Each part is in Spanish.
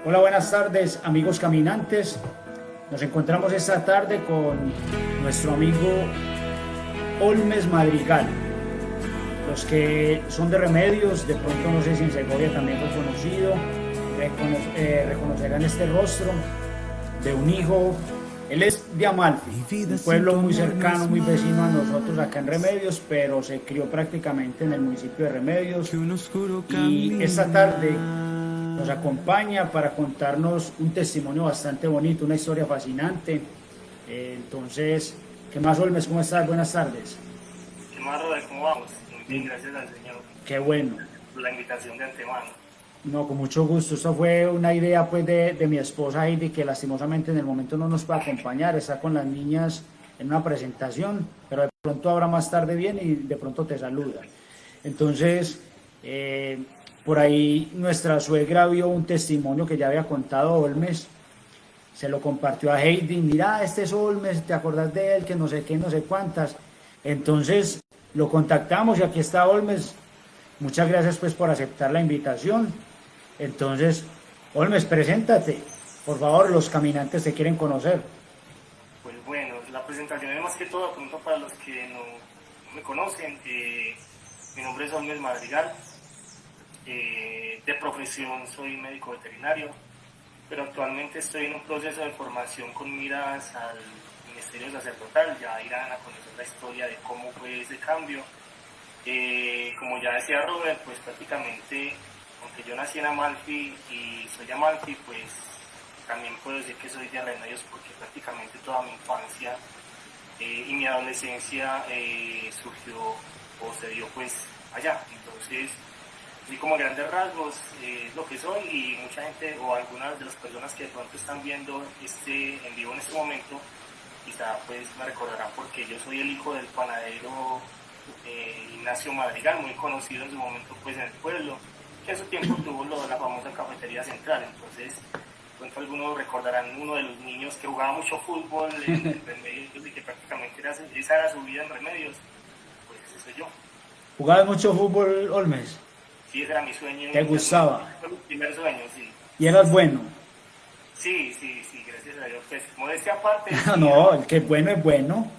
Hola, buenas tardes, amigos caminantes. Nos encontramos esta tarde con nuestro amigo Olmes Madrigal. Los que son de Remedios, de pronto no sé si en Segovia también fue conocido, reconocerán este rostro de un hijo. Él es de Amalfi, un pueblo muy cercano, muy vecino a nosotros acá en Remedios, pero se crió prácticamente en el municipio de Remedios. Y esta tarde nos acompaña para contarnos un testimonio bastante bonito, una historia fascinante. Entonces, ¿qué más, Olmes? ¿Cómo estás? Buenas tardes. ¿Qué más, Robert? ¿Cómo vamos? Muy bien, gracias al Señor Qué bueno. por la invitación de antemano. No, con mucho gusto. Esto fue una idea pues de mi esposa Heidi, que lastimosamente en el momento no nos puede acompañar, está con las niñas en una presentación, pero de pronto ahora más tarde viene y de pronto te saluda. Entonces, por ahí nuestra suegra vio un testimonio que ya había contado Olmes, se lo compartió a Heidi: mira, este es Olmes, ¿te acordás de él? Que no sé qué, no sé cuántas. Entonces lo contactamos y aquí está Olmes. Muchas gracias pues por aceptar la invitación. Entonces, Olmes, preséntate. Por favor, los caminantes te quieren conocer. Pues bueno, la presentación es más que todo, pronto para los que no me conocen. Mi nombre es Olmes Madrigal. De profesión soy médico veterinario, pero actualmente estoy en un proceso de formación con miras al ministerio sacerdotal. Ya irán a conocer la historia de cómo fue ese cambio. Como ya decía Robert, pues prácticamente, aunque yo nací en Amalfi y soy de Amalfi, pues también puedo decir que soy de Remedios, porque prácticamente toda mi infancia y mi adolescencia surgió o se dio pues allá. Entonces, así como grandes rasgos, es lo que soy, y mucha gente o algunas de las personas que de pronto están viendo este en vivo en este momento, quizá pues me recordarán porque yo soy el hijo del panadero Ignacio Madrigal, muy conocido en su momento pues en el pueblo, que en su tiempo tuvo la famosa cafetería central. Entonces, pronto algunos recordarán uno de los niños que jugaba mucho fútbol en Remedios y que prácticamente esa era su vida en Remedios. Pues ese soy yo. ¿Jugabas mucho fútbol, Olmes? Sí, ese era mi sueño. ¿Te gustaba? Fue mi primer sueño, sí. ¿Y eras bueno? Sí, gracias a Dios. Pues, modestia aparte. No, el que es bueno es bueno.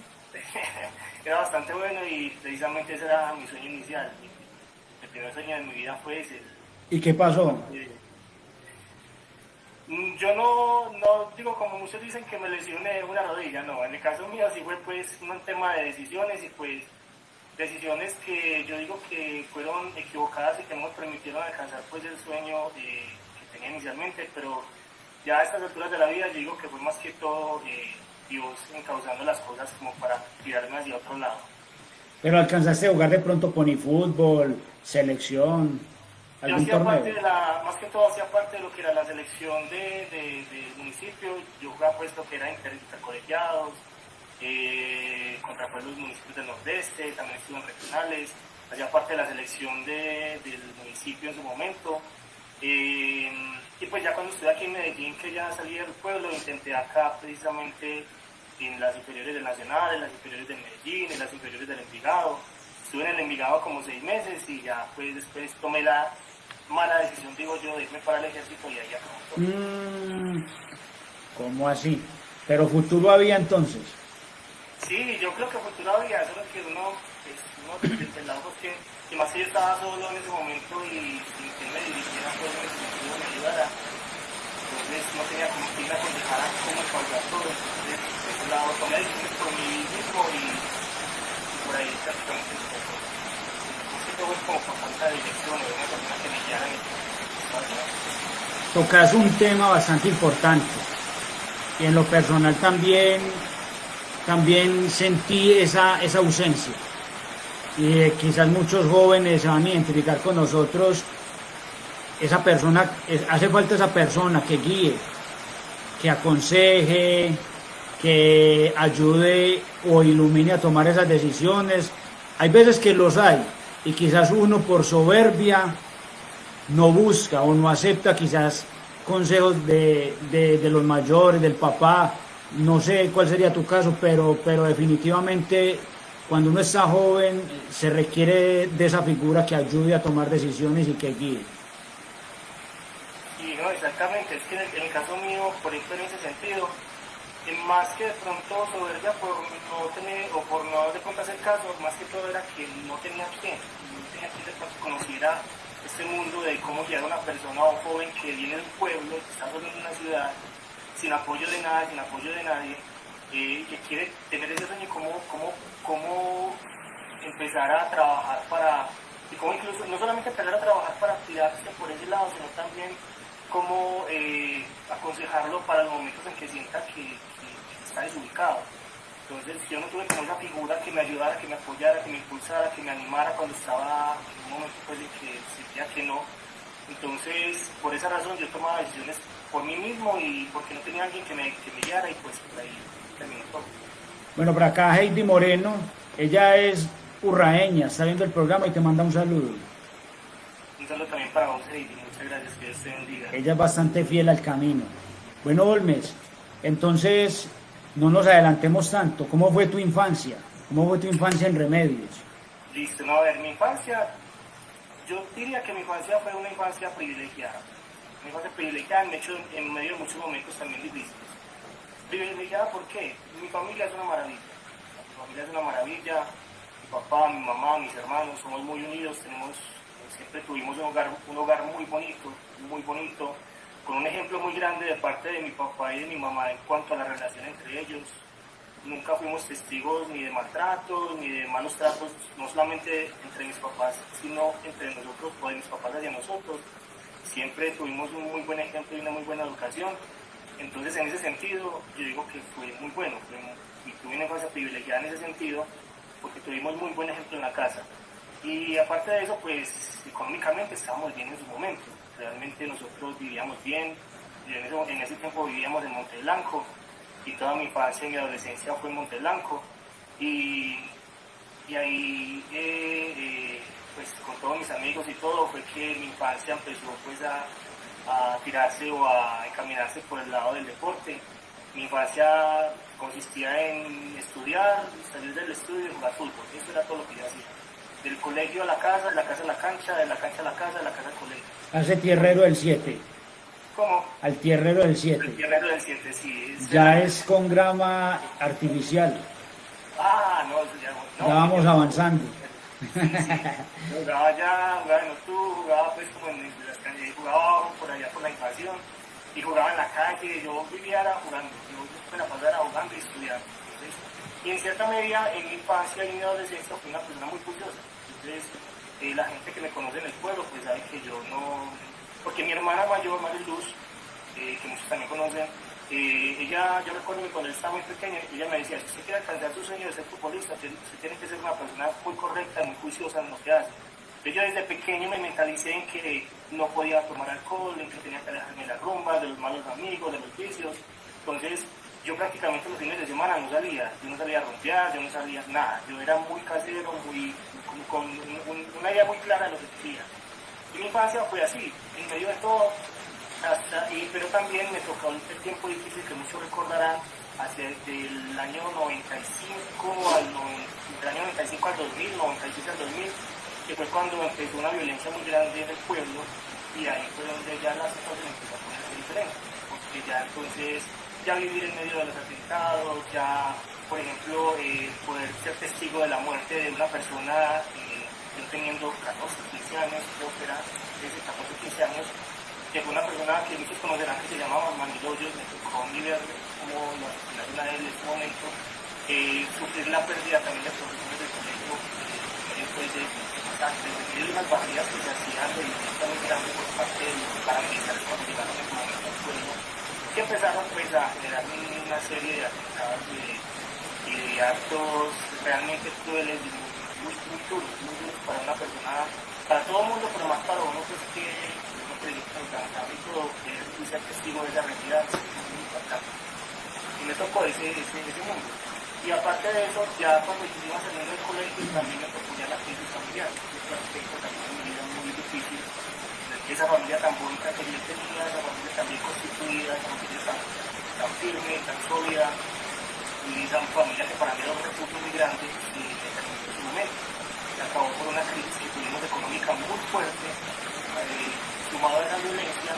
Era bastante bueno, y precisamente ese era mi sueño inicial. El primer sueño de mi vida fue ese. ¿Y qué pasó? Yo no digo, como muchos dicen, que me lesioné una rodilla. No, en el caso mío sí fue pues un tema de decisiones, y pues decisiones que yo digo que fueron equivocadas y que no me permitieron alcanzar pues el sueño que tenía inicialmente. Pero ya a estas alturas de la vida yo digo que fue más que todo Dios encauzando las cosas como para tirarme hacia otro lado. ¿Pero alcanzaste a jugar de pronto ponifútbol, selección, Yo algún hacía parte torneo? más que todo hacía parte de lo que era la selección del municipio. Yo jugaba pues lo que era intercolegiados, contra pues, los municipios del Nordeste, también estuve en regionales, hacía parte de la selección del municipio en su momento. Y pues ya cuando estuve aquí en Medellín, que ya salí del pueblo, intenté acá precisamente en las inferiores del Nacional, en las inferiores del Medellín, en las inferiores del Envigado. Estuve en el Envigado como 6 meses, y ya pues después tomé la mala decisión, digo yo, de irme para el ejército, y ahí acabó. ¿Cómo así? ¿Pero futuro había entonces? Sí, yo creo que futuro había, solo que uno desde el lado que, y más que yo estaba solo en ese momento y sin que me dirigiera, pues me ayudara. Entonces no tenía como que ir a aconsejar a cómo causar todo. Entonces, de ese lado tomé decisiones por mí mismo, y por ahí prácticamente se fue todo. Más que todo es como por falta de dirección o de una persona que me guiara en el Tocas un tema bastante importante y en lo personal también sentí esa ausencia, y quizás muchos jóvenes se van a identificar con nosotros. Esa persona, hace falta esa persona que guíe, que aconseje, que ayude o ilumine a tomar esas decisiones. Hay veces que los hay, y quizás uno por soberbia no busca o no acepta quizás consejos de los mayores, del papá. No sé cuál sería tu caso, pero definitivamente cuando uno está joven se requiere de esa figura que ayude a tomar decisiones y que guíe. Y No, exactamente, es que en el caso mío, por ejemplo, en ese sentido, más que de pronto soberbia por no tener, o por no de pronto hacer caso, más que todo era que no tenía quien de pronto conociera este mundo de cómo guiar a una persona o un joven que viene del pueblo, que está solo en una ciudad, sin apoyo de nada, sin apoyo de nadie, que quiere tener ese sueño, cómo empezar a trabajar para, y cómo incluso, no solamente empezar a trabajar para tirarse por ese lado, sino también cómo aconsejarlo para los momentos en que sienta que está desubicado. Entonces yo no tuve como una figura que me ayudara, que me apoyara, que me impulsara, que me animara cuando estaba en un momento pues, en que sentía que no. Entonces por esa razón yo tomaba decisiones por mí mismo y porque no tenía alguien que me guiara y pues por ahí terminó todo. Bueno, por acá Heidi Moreno, ella es urraeña, está viendo el programa y te manda un saludo. Un saludo también para vos, Heidi, muchas gracias, que Dios te bendiga. Ella es bastante fiel al camino. Bueno, Olmes, entonces no nos adelantemos tanto. ¿Cómo fue tu infancia? ¿Cómo fue tu infancia en Remedios? Listo, no, a ver, mi infancia, yo diría que mi infancia fue una infancia privilegiada. Una infancia privilegiada, me he hecho en medio de muchos momentos también difíciles. Privilegiada, ¿por qué? Mi familia es una maravilla. Mi familia es una maravilla. Mi papá, mi mamá, mis hermanos, somos muy unidos, siempre tuvimos un hogar muy bonito, con un ejemplo muy grande de parte de mi papá y de mi mamá en cuanto a la relación entre ellos. Nunca fuimos testigos ni de maltratos, ni de malos tratos, no solamente entre mis papás, sino entre nosotros o de mis papás hacia nosotros. Siempre tuvimos un muy buen ejemplo y una muy buena educación. Entonces, en ese sentido, yo digo que fue muy bueno, y tuve una infancia privilegiada en ese sentido, porque tuvimos muy buen ejemplo en la casa. Y aparte de eso, pues económicamente estábamos bien en su momento. Realmente nosotros vivíamos bien. En ese tiempo vivíamos en Monteblanco y toda mi infancia y mi adolescencia fue en Monteblanco. Y ahí, pues con todos mis amigos y todo, fue que mi infancia empezó pues a tirarse o a encaminarse por el lado del deporte. Mi infancia consistía en estudiar, salir del estudio y jugar fútbol. Eso era todo lo que yo hacía. Del colegio a la casa, de la casa a la cancha, de la cancha a la casa, de la casa al colegio. Hace tierrero del 7. ¿Cómo? Al tierrero del 7. El tierrero del 7, sí. Ya es con grama artificial. Ah, no, no. Ya vamos avanzando. Sí. Jugaba en octubre, jugaba pues como en las calles, jugaba por allá por la invasión y jugaba en la calle. Yo vivía jugando, yo me la pasaba jugando y estudiando. Entonces, y en cierta medida en mi infancia y en mi adolescencia fui una persona muy curiosa. Entonces la gente que me conoce en el pueblo pues sabe que yo no, porque mi hermana mayor, Mariluz, que muchos también conocen, ella, yo recuerdo que cuando él estaba muy pequeña, ella me decía, si usted quiere alcanzar su sueño de ser futbolista, usted tiene que ser una persona muy correcta, muy juiciosa en lo que hace. Yo desde pequeño me mentalicé en que no podía tomar alcohol, en que tenía que alejarme de las rumbas, de los malos amigos, de los vicios. Entonces, yo prácticamente los fines de semana no salía, yo no salía a rompear, yo no salía nada. Yo era muy casero, con una idea muy clara de lo que quería. Y mi infancia fue así, en medio de todo. Pero también me tocó el tiempo difícil que muchos recordarán, del año 95 al 2000, 96 al 2000, que fue cuando empezó una violencia muy grande en el pueblo, y ahí fue donde ya la situación empezó a ponerse diferente, porque ya entonces, ya vivir en medio de los atentados, ya, por ejemplo, poder ser testigo de la muerte de una persona, yo teniendo 14, 15 años, creo que era desde 14, 15 años, que fue una persona que muchos conocerán que se llamaba Manilo Hoyos, me tocó ver como lo asesinaron a él en ese momento, sufrir la pérdida también de profesores del colegio, después de unas barridas que se hacían de violencia muy grande por parte de los paramilitares cuando llegaron en ese momento al pueblo, que empezaron pues a generar una serie de atentados y de actos realmente crueles y muy duros para una persona, para todo el mundo, pero más para uno pues que y todo, que ser testigo de esa realidad es muy importante. Y me tocó ese mundo. Y aparte de eso, ya cuando yo iba saliendo del colegio, también me tocó ya la crisis familiar. Este aspecto también me era muy difícil. Esa familia tan bonita que yo tenía, esa familia tan bien constituida, esa familia tan firme, tan sólida, y esa familia que para mí era un refugio muy grande, y me terminó en su momento. Se acabó por una crisis que tuvimos económica muy fuerte, sumado a esa violencia,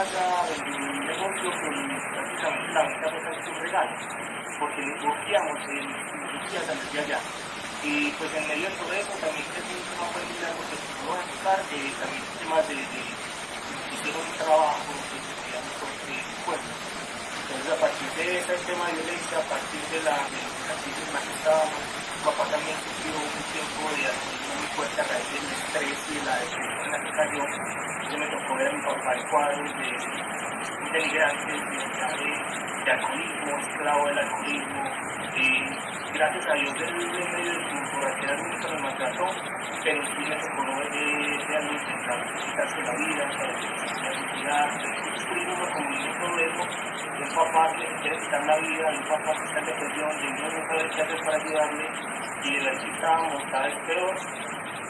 casa, vendí un negocio que prácticamente la venta fue casi un regalo, porque urgíamos salir de allá. Y pues en medio de todo eso también que es un tema familiar, porque se pudo tocar, también temas de hicieron un trabajo que se podía construir pueblo. Entonces a partir de ese tema de violencia, a partir de la crisis en la que estábamos, mi papá también sufrió un tiempo de alcoholismo muy fuerte a raíz del estrés y de la depresión en la que cayó. Entonces me tocó ver a mi papá en cuadros de inmigrantes, de alcoholismo, esclavo del alcoholismo. Gracias a Dios en medio de su borrachera nunca me maltrató, pero sí me tocó de intentar quitarse la vida, la dignidad, sufrir uno como niño todo eso, de un papá que se quiere quitar la vida, de un papá que está en depresión, de uno no saber qué hacer para ayudarle, y de ver si estábamos cada vez peor.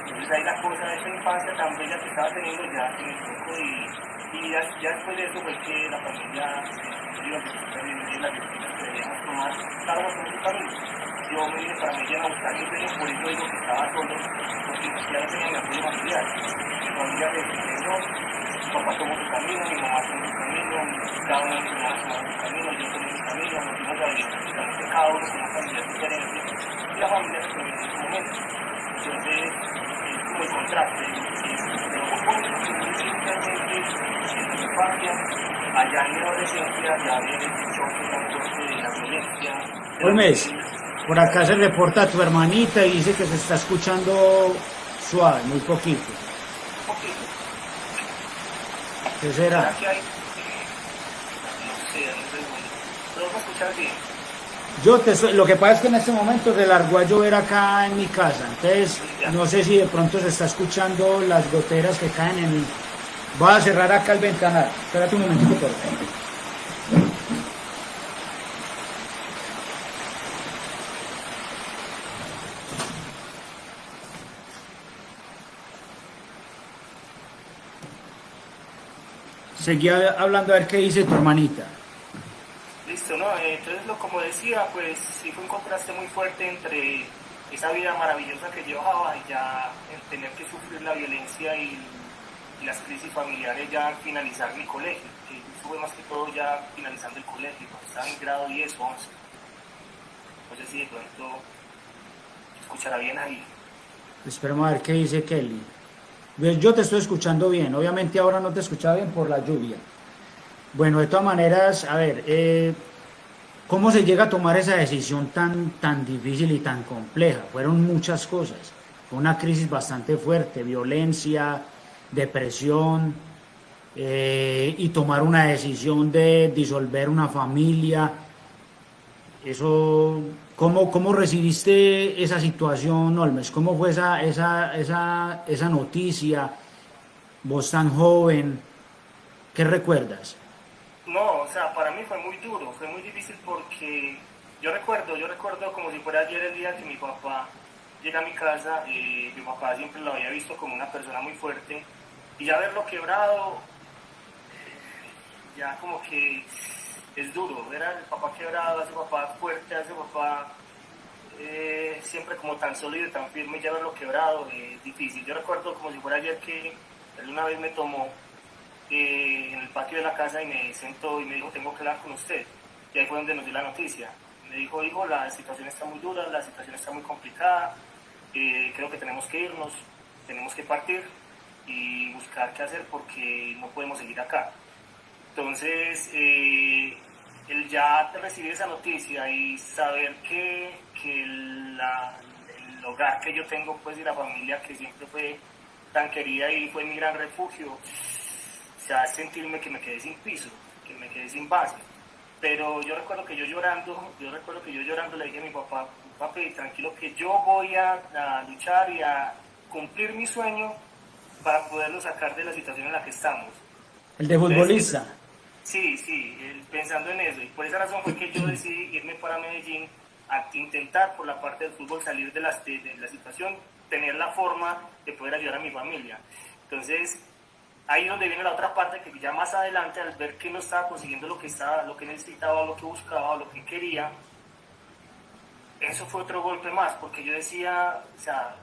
Entonces ahí la cosa de esa infancia tan bella que estaba teniendo ya se me tocó, y ya después de eso fue que la familia decidió que vivir las decisiones que debíamos tomar, cada uno con su camino. Yo me vine para Medellín a buscar mi sueño, por eso digo que estaba solo, porque ya no tenía mi apoyo familiar. Mi familia se desintegró, mi papá tomó su camino, mi mamá tomó su camino, cada uno de mis hermanos tomó su camino, yo tomé mi camino, nos fuimos a vivir prácticamente cada uno con una familia diferente, y la familia se terminó en su momento. Entonces, es como el contraste, de lo poco que viví realmente en mi infancia, allá en mi adolescencia, ya viene el choque tan fuerte de la violencia. Holmes, por acá se reporta tu hermanita y dice que se está escuchando suave, muy poquito. ¿Qué será? Aquí hay, no sé, no sé, pero vamos a escuchar bien. Lo que pasa es que en este momento se largó a llover acá en mi casa, entonces no sé si de pronto se está escuchando las goteras que caen en el... Voy a cerrar acá el ventanal, espérate un momentito por favor. Seguía hablando a ver qué dice tu hermanita. Listo, ¿no? Entonces, como decía, pues sí fue un contraste muy fuerte entre esa vida maravillosa que llevaba y ya el tener que sufrir la violencia y las crisis familiares ya al finalizar mi colegio, que eso fue más que todo ya finalizando el colegio, cuando estaba en grado 10 o 11. No sé si de pronto escuchará bien ahí. Esperemos a ver qué dice Kelly. Yo te estoy escuchando bien, obviamente ahora no te escuchaba bien por la lluvia. Bueno, de todas maneras, a ver, ¿cómo se llega a tomar esa decisión tan difícil y tan compleja? Fueron muchas cosas. Fue una crisis bastante fuerte, violencia, depresión, y tomar una decisión de disolver una familia. Eso, ¿cómo recibiste esa situación, Olmes? ¿Cómo fue esa noticia? Vos tan joven, ¿qué recuerdas? No, o sea, para mí fue muy duro, fue muy difícil porque yo recuerdo como si fuera ayer el día que mi papá llega a mi casa, y mi papá siempre lo había visto como una persona muy fuerte, y ya verlo quebrado, ya como que es duro, ver al papá quebrado, a ese papá fuerte, a ese papá siempre como tan sólido y tan firme, ya verlo quebrado es difícil. Yo recuerdo como si fuera ayer que él una vez me tomó en el patio de la casa y me sentó y me dijo, tengo que hablar con usted. Y ahí fue donde nos dio la noticia. Me dijo, hijo, la situación está muy dura, la situación está muy complicada, creo que tenemos que irnos, tenemos que partir y buscar qué hacer porque no podemos seguir acá. Entonces, el ya recibir esa noticia y saber que el hogar que yo tengo, pues, y la familia que siempre fue tan querida y fue mi gran refugio, o sea, sentirme que me quedé sin piso, que me quedé sin base. Pero yo recuerdo que yo llorando le dije a mi papá, papi, tranquilo que yo voy a luchar y a cumplir mi sueño para poderlo sacar de la situación en la que estamos. El de futbolista. Entonces, sí, pensando en eso. Y por esa razón fue que yo decidí irme para Medellín a intentar por la parte del fútbol salir de la situación, tener la forma de poder ayudar a mi familia. Entonces, ahí es donde viene la otra parte, que ya más adelante, al ver que no estaba consiguiendo lo que necesitaba, lo que buscaba, lo que quería, eso fue otro golpe más, porque yo decía, o sea,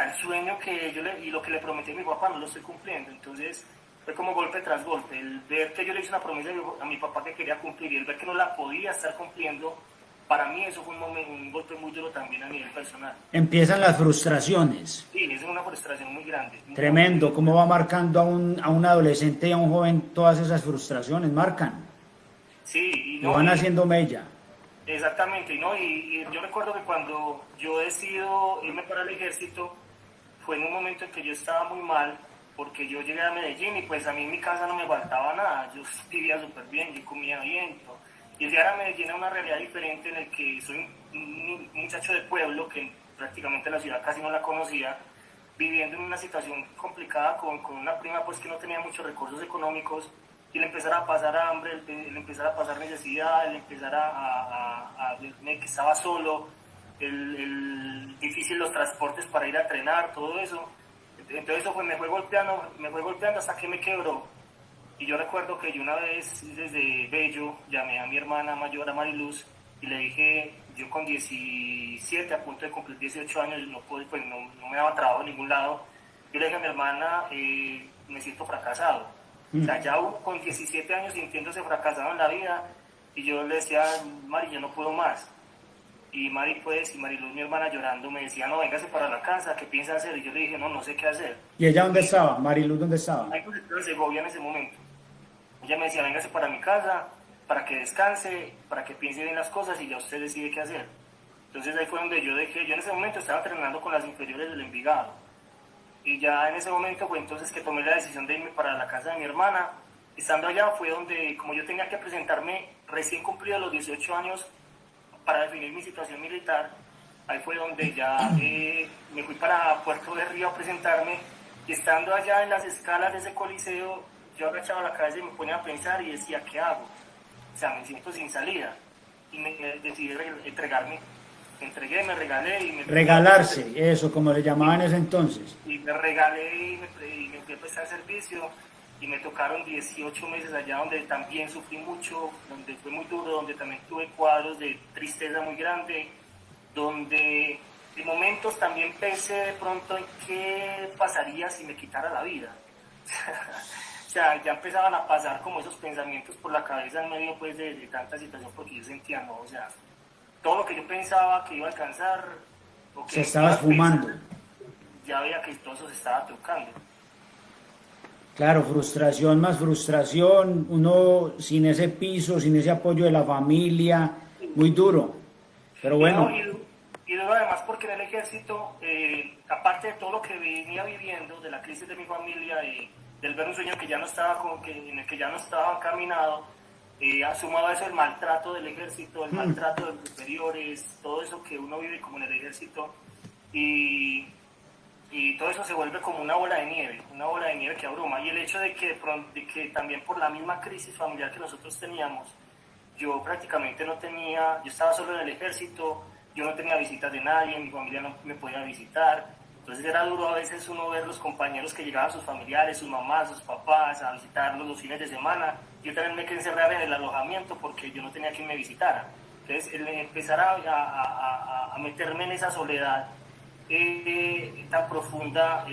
el sueño que y lo que le prometí a mi papá no lo estoy cumpliendo. Entonces, fue como golpe tras golpe. El ver que yo le hice una promesa a mi papá que quería cumplir y el ver que no la podía estar cumpliendo, para mí eso fue un golpe muy duro también a nivel personal. Empiezan las frustraciones. Sí, es una frustración muy grande. Tremendo, cómo va marcando a un adolescente y a un joven todas esas frustraciones, marcan, Sí, y y no, van haciendo mella. exactamente, ¿no? Y yo recuerdo que cuando yo decido irme para el ejército, fue en un momento en que yo estaba muy mal, porque yo llegué a Medellín y pues a mí en mi casa no me faltaba nada, yo vivía súper bien, yo comía bien, todo. Y llegar a Medellín era una realidad diferente en el que soy un muchacho de pueblo que prácticamente la ciudad casi no la conocía, viviendo en una situación complicada con una prima pues que no tenía muchos recursos económicos, y el empezar a pasar hambre, el empezar a pasar necesidad, el empezar a verme que estaba solo, el difícil los transportes para ir a entrenar, todo eso. Entonces eso me fue golpeando hasta que me quebró. Y yo recuerdo que yo una vez desde Bello llamé a mi hermana mayor, a Mariluz, y le dije, yo con 17, a punto de cumplir 18 años, no, pues no me daba trabajo en ningún lado. Yo le dije a mi hermana, me siento fracasado. O sea, ya con 17 años sintiéndose fracasado en la vida, y yo le decía, Mari, yo no puedo más. Y Mari, pues, y Mariluz, mi hermana, llorando, me decía, no, véngase para la casa, ¿qué piensa hacer? Y yo le dije, no, no sé qué hacer. ¿Y ella dónde estaba? Mariluz, ¿dónde estaba? Ahí pues estaba en Segovia en ese momento. Ella me decía, véngase para mi casa, para que descanse, para que piense bien las cosas y ya usted decide qué hacer. Entonces ahí fue donde yo dejé, yo en ese momento estaba entrenando con las inferiores del Envigado. Y ya en ese momento fue entonces que tomé la decisión de irme para la casa de mi hermana. Estando allá fue donde, como yo tenía que presentarme recién cumplido los 18 años para definir mi situación militar, ahí fue donde ya me fui para Puerto de Río a presentarme. Y estando allá en las escalas de ese coliseo, yo agachaba la cabeza y me ponía a pensar y decía, ¿qué hago? O sea, me siento sin salida. Y decidí entregarme. Me entregué, me regalé y me... Regalarse, eso, como le llamaban en ese entonces. Y me regalé y me fui a prestar servicio y me tocaron 18 meses allá donde también sufrí mucho, donde fue muy duro, donde también tuve cuadros de tristeza muy grande, donde en momentos también pensé de pronto en qué pasaría si me quitara la vida. O sea, ya empezaban a pasar como esos pensamientos por la cabeza en medio pues de tanta situación, porque yo sentía, no, o sea, todo lo que yo pensaba que iba a alcanzar, o que Se estaba esfumando. ya veía que todo eso se estaba tocando. Claro, frustración más frustración, uno sin ese piso, sin ese apoyo de la familia, muy duro. Pero bueno, Y luego además porque en el ejército, aparte de todo lo que venía viviendo, de la crisis de mi familia, del ver un sueño que ya no estaba en el que ya no estaba encaminado, sumado a eso el maltrato del ejército, el maltrato de los superiores, todo eso que uno vive como en el ejército, y todo eso se vuelve como una bola de nieve que abruma. Y el hecho de que también por la misma crisis familiar que nosotros teníamos, yo prácticamente no tenía, yo estaba solo en el ejército, yo no tenía visitas de nadie, mi familia no me podía visitar, entonces era duro a veces uno ver los compañeros que llegaban, sus familiares, sus mamás, sus papás, a visitarlos los fines de semana. Yo también me quedé encerrado en el alojamiento porque yo no tenía quien me visitara. Entonces el empezar a meterme en esa soledad tan profunda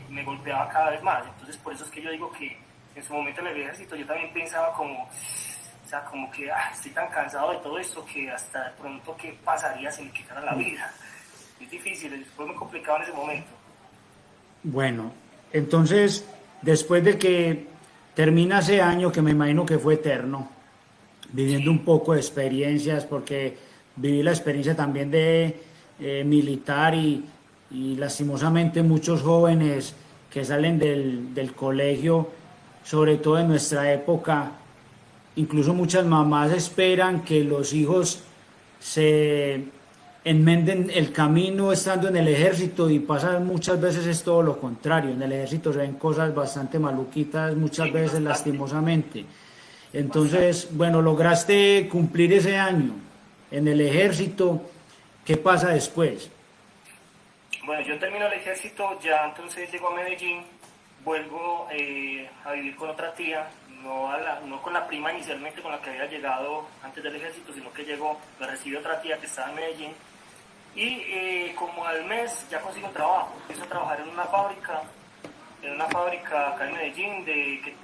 me golpeaba cada vez más. Entonces por eso es que yo digo que en su momento en el ejército yo también pensaba como, o sea, como que estoy tan cansado de todo esto que hasta de pronto qué pasaría si me quitara la vida. Es difícil, fue muy complicado en ese momento. bueno, entonces, después de que termina ese año, que me imagino que fue eterno, viviendo un poco de experiencias, porque viví la experiencia también de militar y lastimosamente muchos jóvenes que salen del colegio, sobre todo en nuestra época, incluso muchas mamás esperan que los hijos se enmenden el camino estando en el ejército y pasa muchas veces es todo lo contrario. En el ejército se ven cosas bastante maluquitas, muchas veces lastimosamente. Entonces, bueno, lograste cumplir ese año en el ejército. ¿Qué pasa después? Bueno, yo termino el ejército, ya entonces llego a Medellín, vuelvo a vivir con otra tía, no con la prima inicialmente con la que había llegado antes del ejército, sino que llegó, me recibió otra tía que estaba en Medellín, y como al mes ya consigo trabajo, empiezo a trabajar en una fábrica, en una fábrica acá en Medellín que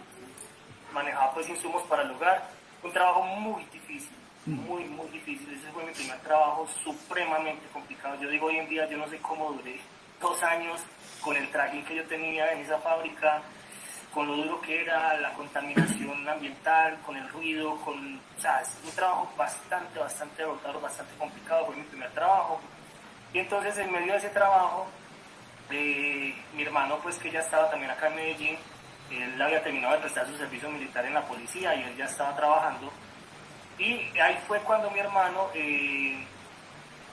manejaba pues insumos para el hogar. Un trabajo muy difícil, muy difícil. Ese fue mi primer trabajo, supremamente complicado. Yo digo hoy en día, yo no sé cómo duré 2 años con el trajín que yo tenía en esa fábrica, con lo duro que era, la contaminación ambiental, con el ruido, o sea, es un trabajo bastante agotador, bastante complicado. Fue mi primer trabajo. Y entonces en medio de ese trabajo, mi hermano, pues que ya estaba también acá en Medellín, él había terminado de prestar su servicio militar en la policía y él ya estaba trabajando. Y ahí fue cuando mi hermano,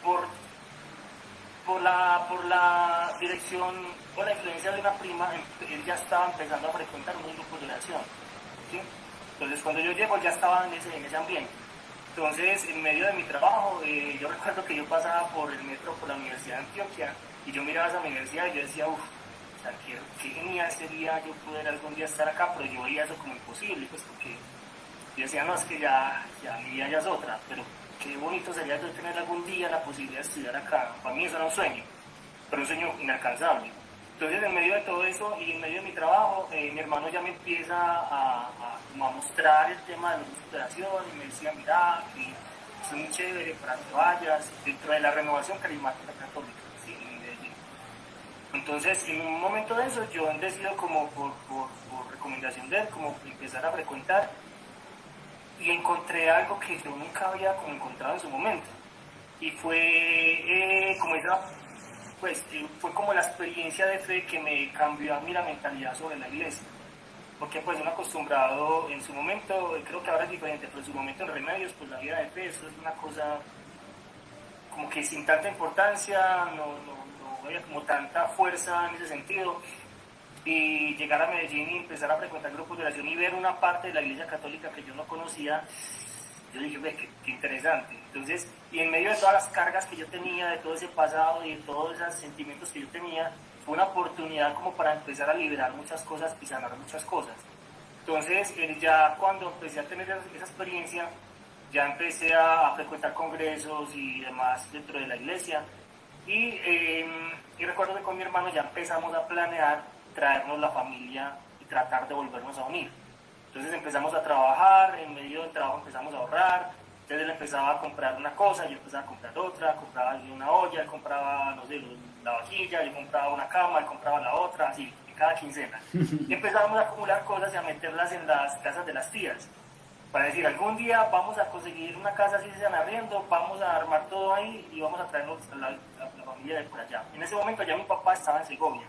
por la dirección o la influencia de una prima, él ya estaba empezando a frecuentar un grupo de oración, ¿sí? Entonces cuando yo llego ya estaba en ese ambiente. Entonces, en medio de mi trabajo, yo recuerdo que yo pasaba por el metro, por la Universidad de Antioquia, y yo miraba esa universidad y yo decía, uff, o sea, qué genial sería yo poder algún día estar acá, pero yo veía eso como imposible, pues porque yo decía, no, es que ya mi vida ya es otra, pero qué bonito sería yo tener algún día la posibilidad de estudiar acá. Para mí eso era un sueño, pero un sueño inalcanzable. Entonces, en medio de todo eso y en medio de mi trabajo, mi hermano ya me empieza a mostrar el tema de la recuperación y me decía, mira, que es muy chévere para que vayas dentro de la renovación carismática católica, ¿sí? En Medellín. Entonces, en un momento de eso, yo decido como por recomendación de él, como empezar a frecuentar y encontré algo que yo nunca había como encontrado en su momento. Y fue como esa pues fue como la experiencia de fe que me cambió a mí la mentalidad sobre la iglesia. Porque pues uno acostumbrado en su momento, creo que ahora es diferente, pero en su momento en Remedios, pues la vida de fe, eso es una cosa como que sin tanta importancia, no había como tanta fuerza en ese sentido. Y llegar a Medellín y empezar a frecuentar grupos de oración y ver una parte de la iglesia católica que yo no conocía, yo dije, ve, qué interesante. Entonces, y en medio de todas las cargas que yo tenía, de todo ese pasado y de todos esos sentimientos que yo tenía, fue una oportunidad como para empezar a liberar muchas cosas y sanar muchas cosas. Entonces, ya cuando empecé a tener esa experiencia, ya empecé a frecuentar congresos y demás dentro de la iglesia. Y recuerdo que con mi hermano ya empezamos a planear traernos la familia y tratar de volvernos a unir. Entonces empezamos a trabajar, en medio del trabajo empezamos a ahorrar, entonces él empezaba a comprar una cosa, yo empezaba a comprar otra, compraba una olla, él compraba, no sé, la vajilla, yo compraba una cama, él compraba la otra, así, en cada quincena. Y empezábamos a acumular cosas y a meterlas en las casas de las tías, para decir, algún día vamos a conseguir una casa así se están arriendo, vamos a armar todo ahí y vamos a traernos a la familia de por allá. En ese momento ya mi papá estaba en Segovia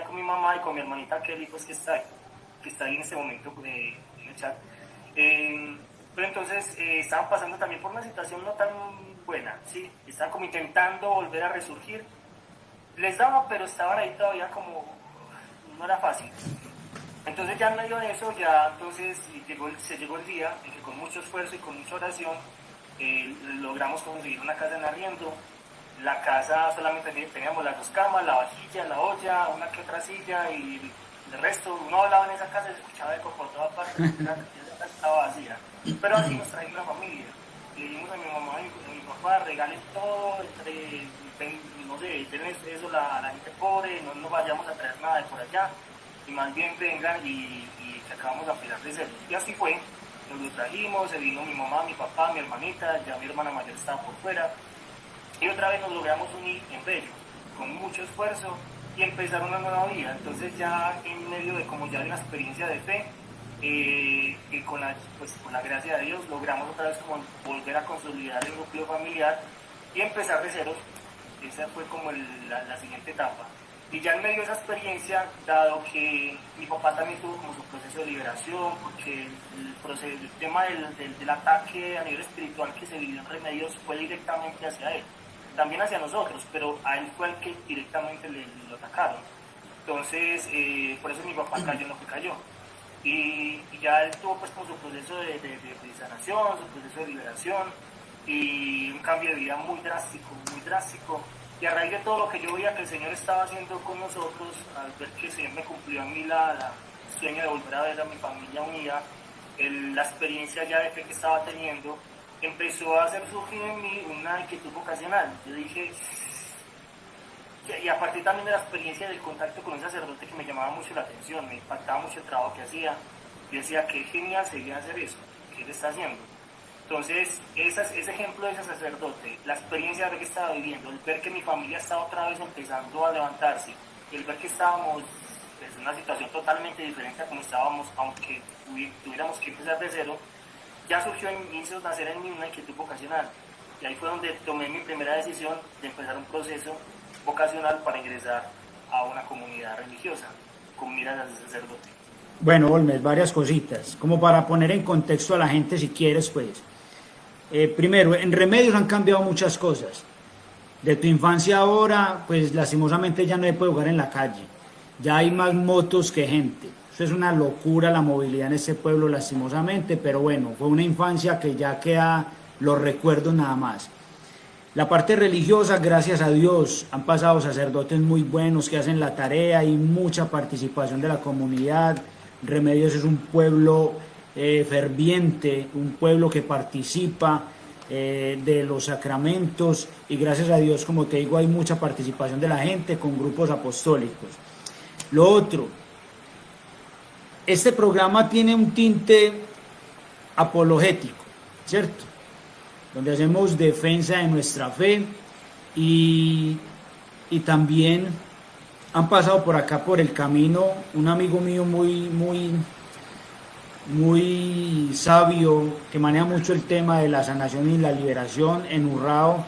con mi mamá y con mi hermanita Kelly, pues que está ahí en este momento en el chat. Pero entonces estaban pasando también por una situación no tan buena, ¿sí? Estaban como intentando volver a resurgir. Les daba, pero estaban ahí todavía como, no era fácil. Entonces ya en medio de eso, ya entonces se llegó el día en que con mucho esfuerzo y con mucha oración logramos conseguir una casa en arriendo. La casa solamente teníamos las 2 camas, la vajilla, la olla, una que otra silla y el resto. Uno hablaba en esa casa y se escuchaba eco por todas partes, la casa estaba vacía. Pero así nos trajimos la familia. Le dijimos a mi mamá y a mi papá, regalen todo, no sé, denles eso a la gente pobre, no nos vayamos a traer nada de por allá, y más bien vengan y que acabamos de apelar de cero. Y así fue, nos lo trajimos, se vino mi mamá, mi papá, mi hermanita, ya mi hermana mayor estaba por fuera. Y otra vez nos logramos unir en Bello, con mucho esfuerzo, y empezar una nueva vida. Entonces ya en medio de como ya de una experiencia de fe, con la gracia de Dios logramos otra vez como volver a consolidar el núcleo familiar y empezar de cero. Esa fue como la siguiente etapa. Y ya en medio de esa experiencia, dado que mi papá también tuvo como su proceso de liberación, porque el tema del ataque a nivel espiritual que se vivió en Remedios fue directamente hacia él, también hacia nosotros, pero a él fue el que directamente lo atacaron. Entonces, por eso mi papá cayó en lo que cayó. Y ya él tuvo pues como su proceso de sanación, su proceso de liberación y un cambio de vida muy drástico, muy drástico. Y a raíz de todo lo que yo veía que el Señor estaba haciendo con nosotros, al ver que el Señor me cumplió a mí el sueño de volver a ver a mi familia unida, la experiencia ya de fe que estaba teniendo, empezó a hacer surgir en mí una inquietud vocacional. Yo dije, y a partir también de la experiencia del contacto con un sacerdote que me llamaba mucho la atención, me impactaba mucho el trabajo que hacía, yo decía, qué genial sería hacer eso, que él está haciendo. Entonces, ese ejemplo de ese sacerdote, la experiencia de ver que estaba viviendo, el ver que mi familia estaba otra vez empezando a levantarse, el ver que estábamos en una situación totalmente diferente a como estábamos, aunque tuviéramos que empezar de cero, ya surgió hizo nacer en mí una inquietud vocacional. Y ahí fue donde tomé mi primera decisión de empezar un proceso vocacional para ingresar a una comunidad religiosa, comunidad de sacerdote. Bueno, Olmes, varias cositas, como para poner en contexto a la gente si quieres, pues. Primero, en Remedios han cambiado muchas cosas. De tu infancia ahora, pues lastimosamente ya no se puede jugar en la calle. Ya hay más motos que gente. Eso es una locura la movilidad en este pueblo, lastimosamente, pero bueno, fue una infancia que ya queda los recuerdos nada más. La parte religiosa, gracias a Dios, han pasado sacerdotes muy buenos que hacen la tarea y mucha participación de la comunidad. Remedios es un pueblo ferviente, un pueblo que participa de los sacramentos y gracias a Dios, como te digo, hay mucha participación de la gente con grupos apostólicos. Lo otro, este programa tiene un tinte apologético, ¿cierto? Donde hacemos defensa de nuestra fe y también han pasado por acá por el camino un amigo mío muy sabio que maneja mucho el tema de la sanación y la liberación en Urrao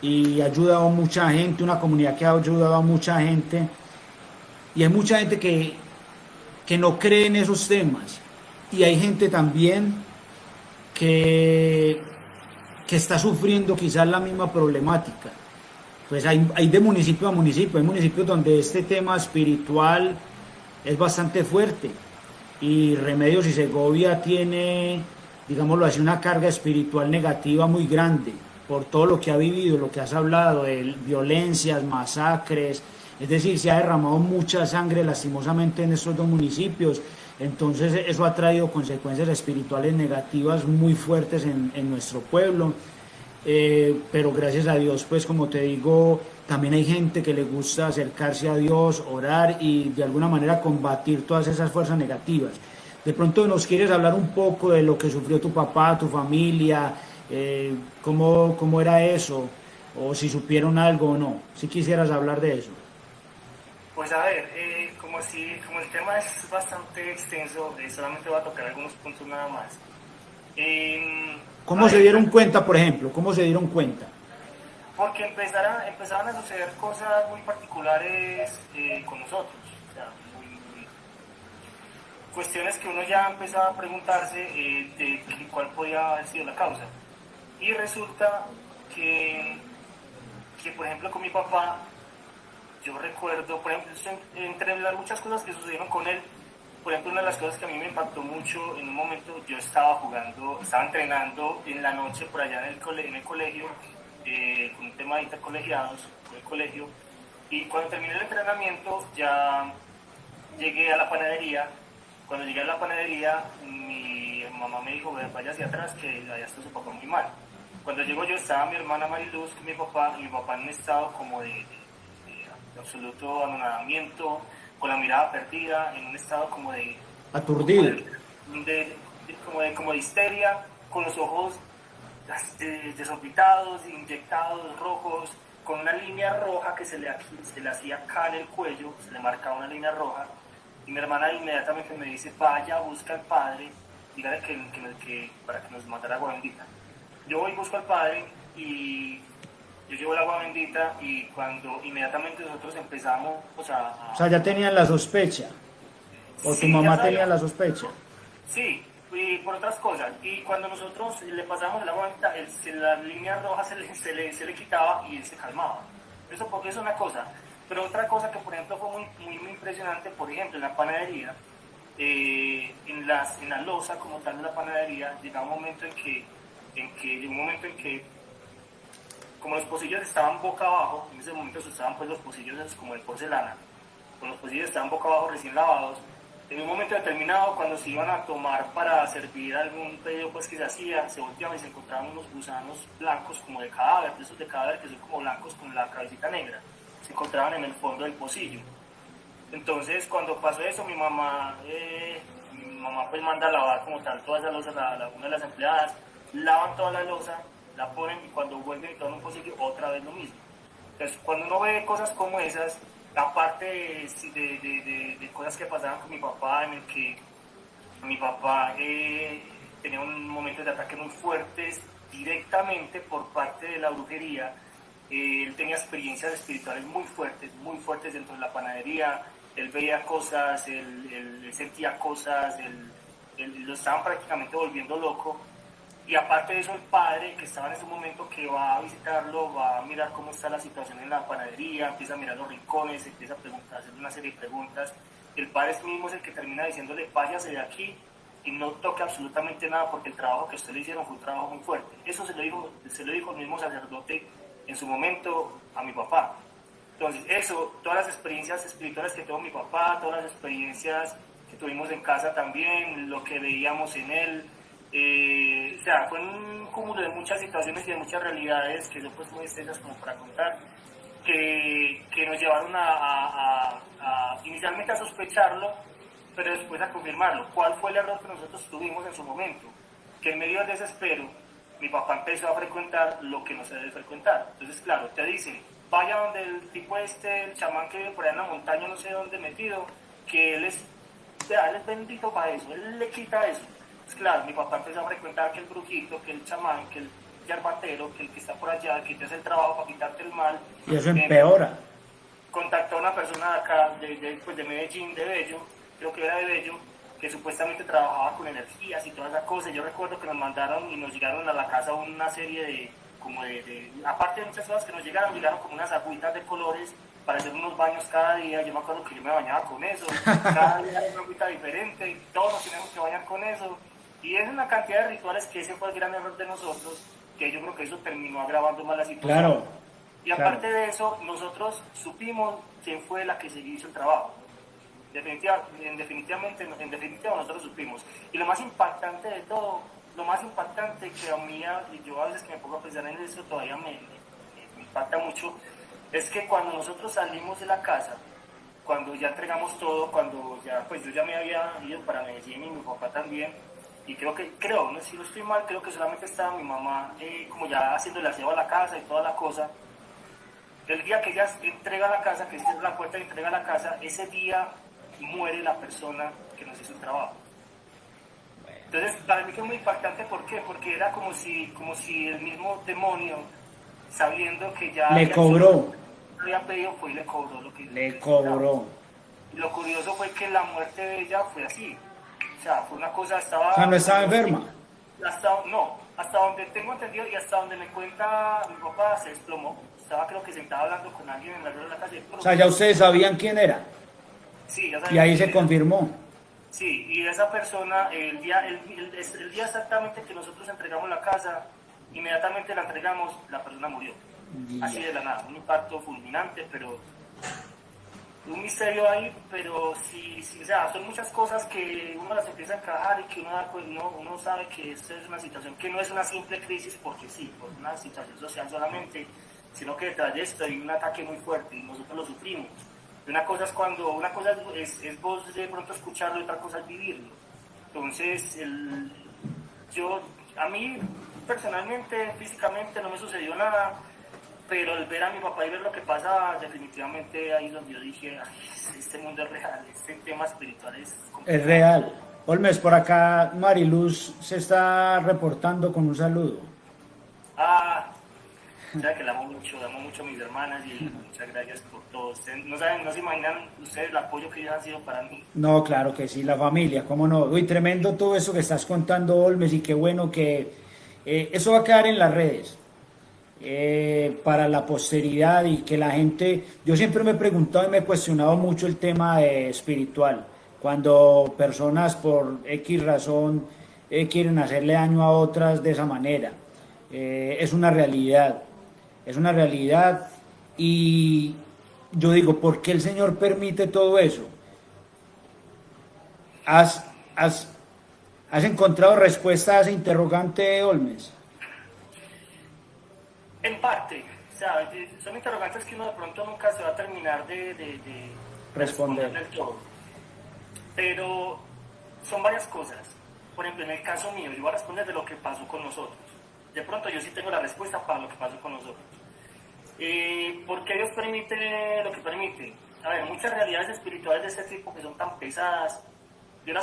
y ha ayudado a mucha gente, una comunidad que ha ayudado a mucha gente y hay mucha gente que no cree en esos temas y hay gente también que está sufriendo quizás la misma problemática. Pues hay de municipio a municipio, hay municipios donde este tema espiritual es bastante fuerte y Remedios y Segovia tiene, digámoslo así, una carga espiritual negativa muy grande por todo lo que ha vivido, lo que has hablado de violencias, masacres, es decir, se ha derramado mucha sangre lastimosamente en estos dos municipios, entonces eso ha traído consecuencias espirituales negativas muy fuertes en nuestro pueblo. Pero gracias a Dios, pues como te digo, también hay gente que le gusta acercarse a Dios, orar y de alguna manera combatir todas esas fuerzas negativas. De pronto nos quieres hablar un poco de lo que sufrió tu papá, tu familia, cómo era eso, o si supieron algo o no, si quisieras hablar de eso. Pues a ver, como el tema es bastante extenso, solamente voy a tocar algunos puntos nada más. ¿Cómo se dieron cuenta, por ejemplo? ¿Cómo se dieron cuenta? Porque empezaban a suceder cosas muy particulares con nosotros. O sea, cuestiones que uno ya empezaba a preguntarse de cuál podía haber sido la causa. Y resulta que, por ejemplo, con mi papá, yo recuerdo, por ejemplo, entre las muchas cosas que sucedieron con él, por ejemplo, una de las cosas que a mí me impactó mucho, en un momento yo estaba entrenando en la noche por allá en el colegio, con un tema de intercolegiados, con el colegio, y cuando terminé el entrenamiento ya llegué a la panadería. Cuando llegué a la panadería, mi mamá me dijo, vaya hacia atrás, que allá está su papá muy mal. Cuando llego yo estaba mi hermana Mariluz con mi papá, y mi papá en un estado como de absoluto anonadamiento, con la mirada perdida, en un estado como de aturdido, como de histeria, con los ojos desorbitados, inyectados, rojos, con una línea roja que se le hacía acá en el cuello, se le marcaba una línea roja, y mi hermana inmediatamente me dice, vaya, busca al padre, dígale que para que nos mandara agua bendita. Yo voy y busco al padre y yo llevo el agua bendita y cuando inmediatamente nosotros empezamos O sea, ya tenían la sospecha. O sí, tu mamá tenía la sospecha. Sí, y por otras cosas. Y cuando nosotros le pasamos el agua bendita, la línea roja se le quitaba y él se calmaba. Eso porque es una cosa. Pero otra cosa que, por ejemplo, fue muy impresionante, por ejemplo, en la panadería, en la loza como tal de la panadería, llegaba un momento en que como los pocillos estaban boca abajo, en ese momento se usaban pues los pocillos como de porcelana, con los pocillos estaban boca abajo recién lavados, en un momento determinado cuando se iban a tomar para servir algún pedido pues que se hacía, se volteaban y se encontraban unos gusanos blancos como de cadáver, de esos de cadáver que son como blancos con la cabecita negra. se encontraban en el fondo del pocillo. Entonces, cuando pasó eso, mi mamá pues manda a lavar como tal toda esa loza, una de las empleadas, lavan toda la loza, la ponen y cuando vuelven y toman un pocillo, otra vez lo mismo. Entonces, cuando uno ve cosas como esas, aparte de cosas que pasaban con mi papá, en el que mi papá tenía un momento de ataque muy fuertes directamente por parte de la brujería. Él tenía experiencias espirituales muy fuertes dentro de la panadería. Él veía cosas, él sentía cosas, él lo estaban prácticamente volviendo loco. Y aparte de eso, el padre que estaba en ese momento, que va a visitarlo, va a mirar cómo está la situación en la panadería, empieza a mirar los rincones, empieza a preguntar, hacer una serie de preguntas. El padre mismo es el que termina diciéndole, váyase de aquí y no toque absolutamente nada porque el trabajo que usted le hicieron fue un trabajo muy fuerte. Eso se lo dijo el mismo sacerdote en su momento a mi papá. Entonces, eso, todas las experiencias espirituales que tuvo mi papá, todas las experiencias que tuvimos en casa también, lo que veíamos en él, o sea, fue un cúmulo de muchas situaciones y de muchas realidades que son pues muy extensas como para contar, que nos llevaron inicialmente a sospecharlo, pero después a confirmarlo. ¿Cuál fue el error que nosotros tuvimos en su momento? Que en medio del desespero, mi papá empezó a frecuentar lo que no se debe frecuentar. Entonces, claro, te dicen, vaya donde el tipo el chamán que vive por allá en la montaña, no sé dónde metido, que él es bendito para eso, él le quita eso. Pues claro, mi papá empezó a frecuentar que el brujito, que el chamán, que el yerbatero, que el que está por allá, que te hace el trabajo para quitarte el mal. Y eso empeora. Contactó a una persona de acá, pues de Medellín, de Bello, creo que era de Bello, que supuestamente trabajaba con energías y todas esas cosas. Yo recuerdo que nos mandaron y nos llegaron a la casa una serie aparte de muchas cosas que nos llegaron como unas agüitas de colores para hacer unos baños cada día. Yo me acuerdo que yo me bañaba con eso, cada día era una agüita diferente, todos nos teníamos que bañar con eso. Y es una cantidad de rituales que ese fue el gran error de nosotros, que yo creo que eso terminó agravando más la situación. Claro. Y aparte de eso, nosotros supimos quién fue la que se hizo el trabajo. En definitiva nosotros supimos. Y lo más impactante de todo, lo más impactante que a mí, y yo a veces que me pongo a pensar en eso, todavía me impacta mucho, es que cuando nosotros salimos de la casa, cuando ya entregamos todo, cuando ya, pues yo ya me había ido para Medellín y mi papá también, y creo, no, si no estoy mal, creo que solamente estaba mi mamá como ya haciendo el aseo a la casa y toda la cosa. El día que ella entrega la casa, que es la puerta de entrega a la casa, ese día muere la persona que nos hizo el trabajo. Entonces, para mí fue muy impactante, ¿por qué? Porque era como si el mismo demonio, sabiendo que ya le cobró. Había pedido, fue y le cobró lo que le cobró. Y lo curioso fue que la muerte de ella fue así. O sea, fue una cosa, O sea, no estaba enferma. Hasta donde tengo entendido y hasta donde me cuenta mi papá, se desplomó. Estaba, creo que sentado hablando con alguien en la rueda de la calle. O sea, ya ustedes sabían quién era. Sí, ya y ahí se confirmó. Sí, y esa persona, el día exactamente que nosotros entregamos la casa, inmediatamente la entregamos, la persona murió. Así de la nada, un impacto fulminante, pero un misterio ahí, pero sí, o sea, son muchas cosas que uno las empieza a encajar y que uno sabe que esto es una situación que no es una simple crisis porque sí, por una situación social solamente, sino que detrás de esto hay un ataque muy fuerte y nosotros lo sufrimos. Una cosa es vos de pronto escucharlo y otra cosa es vivirlo. Entonces, a mí personalmente, físicamente no me sucedió nada, pero el ver a mi papá y ver lo que pasa, definitivamente ahí es donde yo dije, este mundo es real, este tema espiritual es complicado. Es real. Olmes, por acá Mariluz se está reportando con un saludo. O sea que amo mucho a mis hermanas y muchas gracias por todo. Ustedes no se imaginan ustedes el apoyo que ellos han sido para mí. No, claro que sí, la familia, cómo no. Uy, tremendo todo eso que estás contando, Olmes, y qué bueno que eso va a quedar en las redes para la posteridad y que la gente... Yo siempre me he preguntado y me he cuestionado mucho el tema espiritual. Cuando personas por X razón quieren hacerle daño a otras de esa manera. Es una realidad. Es una realidad y yo digo, ¿por qué el Señor permite todo eso? ¿Has encontrado respuesta a ese interrogante, Olmes? En parte, O sea, son interrogantes que uno de pronto nunca se va a terminar de Responder. del todo. Pero son varias cosas. Por ejemplo, en el caso mío, yo voy a responder de lo que pasó con nosotros. De pronto yo sí tengo la respuesta para lo que pasó con nosotros. ¿Por qué Dios permite lo que permite? A ver, muchas realidades espirituales de este tipo que son tan pesadas, Dios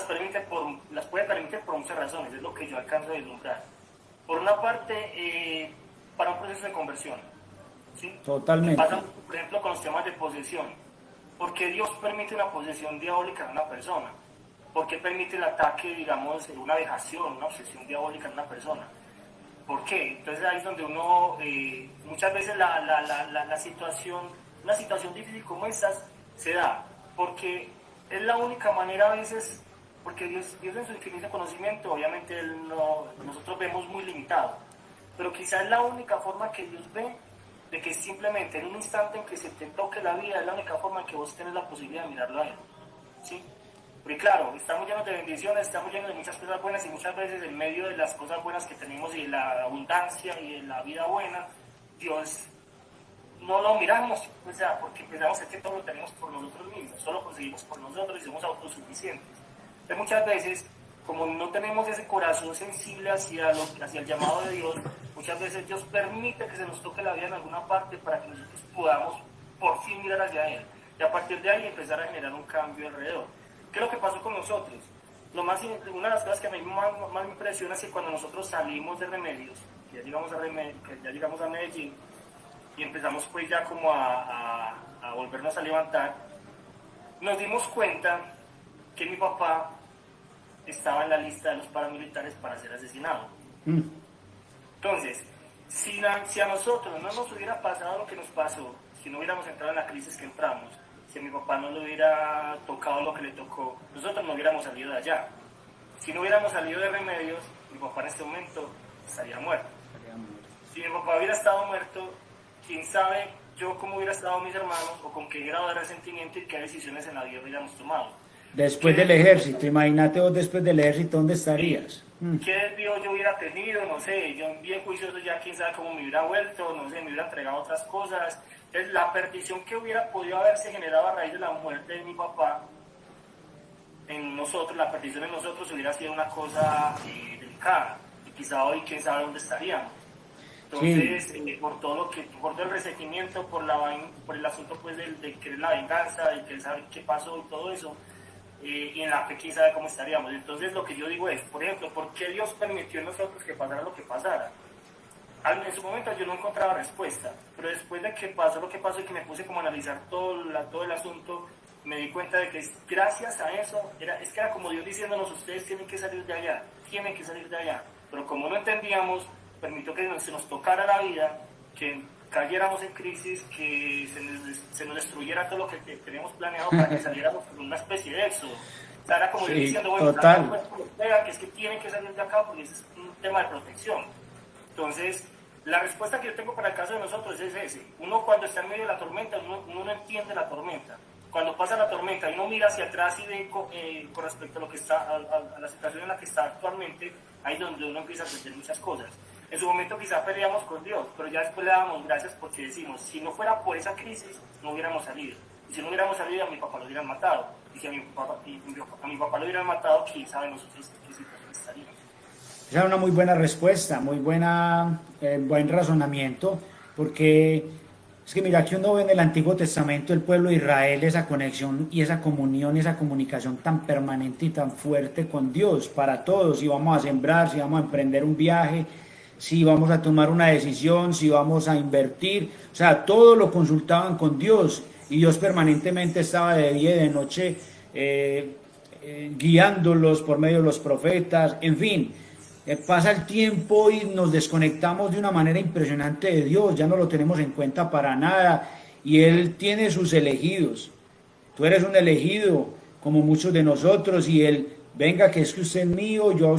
las puede permitir por muchas razones, es lo que yo alcanzo a vislumbrar. Por una parte, para un proceso de conversión, ¿sí? Totalmente. Pasa, por ejemplo, con los temas de posesión. ¿Por qué Dios permite una posesión diabólica en una persona? ¿Por qué permite el ataque, digamos, una vejación, una obsesión diabólica en una persona? ¿Por qué? Entonces ahí es donde uno, muchas veces la situación, una situación difícil como estas se da, porque es la única manera a veces, porque Dios en su infinito conocimiento, obviamente nosotros vemos muy limitado, pero quizás es la única forma que Dios ve de que simplemente en un instante en que se te toque la vida, es la única forma en que vos tenés la posibilidad de mirarlo a Él, ¿sí? Porque claro, estamos llenos de bendiciones, estamos llenos de muchas cosas buenas y muchas veces en medio de las cosas buenas que tenemos y de la abundancia y de la vida buena, Dios no lo miramos, o sea, porque pensamos que todo lo tenemos por nosotros mismos, solo conseguimos por nosotros y somos autosuficientes. Entonces muchas veces, como no tenemos ese corazón sensible hacia el llamado de Dios, muchas veces Dios permite que se nos toque la vida en alguna parte para que nosotros podamos por fin mirar hacia Él y a partir de ahí empezar a generar un cambio alrededor. ¿Qué es lo que pasó con nosotros? Una de las cosas que a mí más me impresiona es que cuando nosotros salimos de Remedios, que ya llegamos a Medellín, y empezamos pues ya como a volvernos a levantar, nos dimos cuenta que mi papá estaba en la lista de los paramilitares para ser asesinado. Entonces, si a nosotros no nos hubiera pasado lo que nos pasó, si no hubiéramos entrado en la crisis que entramos, si a mi papá no le hubiera tocado lo que le tocó, nosotros no hubiéramos salido de allá. Si no hubiéramos salido de Remedios, mi papá en este momento estaría muerto. Si mi papá hubiera estado muerto, quién sabe yo cómo hubiera estado mis hermanos o con qué grado de resentimiento y qué decisiones en la vida hubiéramos tomado. Después del ejército, imagínate vos después del ejército, ¿dónde estarías? ¿Qué desvío yo hubiera tenido? No sé, yo bien juicioso ya quién sabe cómo me hubiera vuelto, no sé, me hubiera entregado otras cosas. Entonces la perdición que hubiera podido haberse generado a raíz de la muerte de mi papá en nosotros, la perdición en nosotros hubiera sido una cosa delicada y quizá hoy quién sabe dónde estaríamos. Entonces, sí. Por todo el resentimiento, por el asunto pues de querer la venganza, de querer saber qué pasó y todo eso, y en la fe quién sabe cómo estaríamos. Entonces lo que yo digo es, por ejemplo, ¿por qué Dios permitió en nosotros que pasara lo que pasara? En su momento yo no encontraba respuesta, pero después de que pasó lo que pasó y que me puse como a analizar todo el asunto, me di cuenta de que gracias a eso, es que era como Dios diciéndonos, ustedes tienen que salir de allá, pero como no entendíamos, permitió que se nos tocara la vida, que cayéramos en crisis, que se nos destruyera todo lo que teníamos planeado para que saliéramos con una especie de éxodo. O sea, era como Dios diciendo, bueno, que es que tienen que salir de acá porque ese es un tema de protección. Entonces, la respuesta que yo tengo para el caso de nosotros es ese. Uno cuando está en medio de la tormenta, uno no entiende la tormenta. Cuando pasa la tormenta y uno mira hacia atrás y ve con respecto a lo que está, a la situación en la que está actualmente, ahí es donde uno empieza a aprender muchas cosas. En su momento quizá peleamos con Dios, pero ya después le damos gracias porque decimos, si no fuera por esa crisis, no hubiéramos salido. Y si no hubiéramos salido, a mi papá lo hubieran matado. Y si a mi papá lo hubieran matado, quién sabe nosotros qué situación estaríamos. Esa es una muy buena respuesta, muy buen razonamiento, porque es que mira que uno ve en el Antiguo Testamento el pueblo de Israel, esa conexión y esa comunión, esa comunicación tan permanente y tan fuerte con Dios para todos, si vamos a sembrar, si vamos a emprender un viaje, si vamos a tomar una decisión, si vamos a invertir, o sea, todo lo consultaban con Dios y Dios permanentemente estaba de día y de noche guiándolos por medio de los profetas, en fin. Pasa el tiempo y nos desconectamos de una manera impresionante de Dios, ya no lo tenemos en cuenta para nada y Él tiene sus elegidos. Tú eres un elegido como muchos de nosotros y Él, venga que es que usted es mío, yo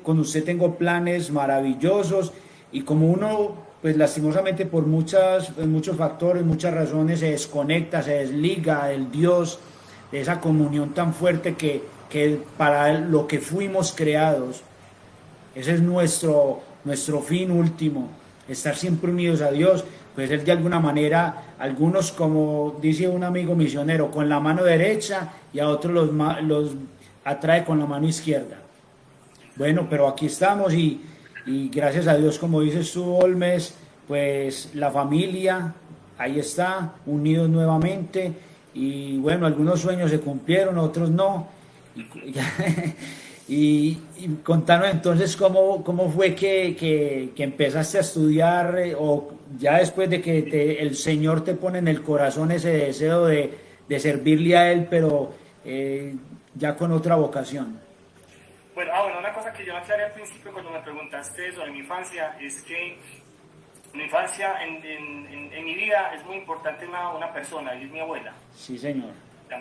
con usted tengo planes maravillosos y como uno pues lastimosamente por muchos factores, muchas razones se desconecta, se desliga del Dios, de esa comunión tan fuerte que para lo que fuimos creados. Ese es nuestro fin último. estar siempre unidos a Dios, pues Él de alguna manera, algunos como dice un amigo misionero, con la mano derecha y a otros los atrae con la mano izquierda. Bueno, pero aquí estamos y gracias a Dios, como dices tú, Olmes, pues la familia, ahí está, unidos nuevamente y bueno, algunos sueños se cumplieron, otros no. Y contanos entonces cómo fue que empezaste a estudiar o ya después de que el Señor te pone en el corazón ese deseo de servirle a Él, pero ya con otra vocación. Bueno, una cosa que yo aclaré al principio cuando me preguntaste sobre mi infancia es que mi infancia en mi vida es muy importante una persona, y es mi abuela. Sí, señor.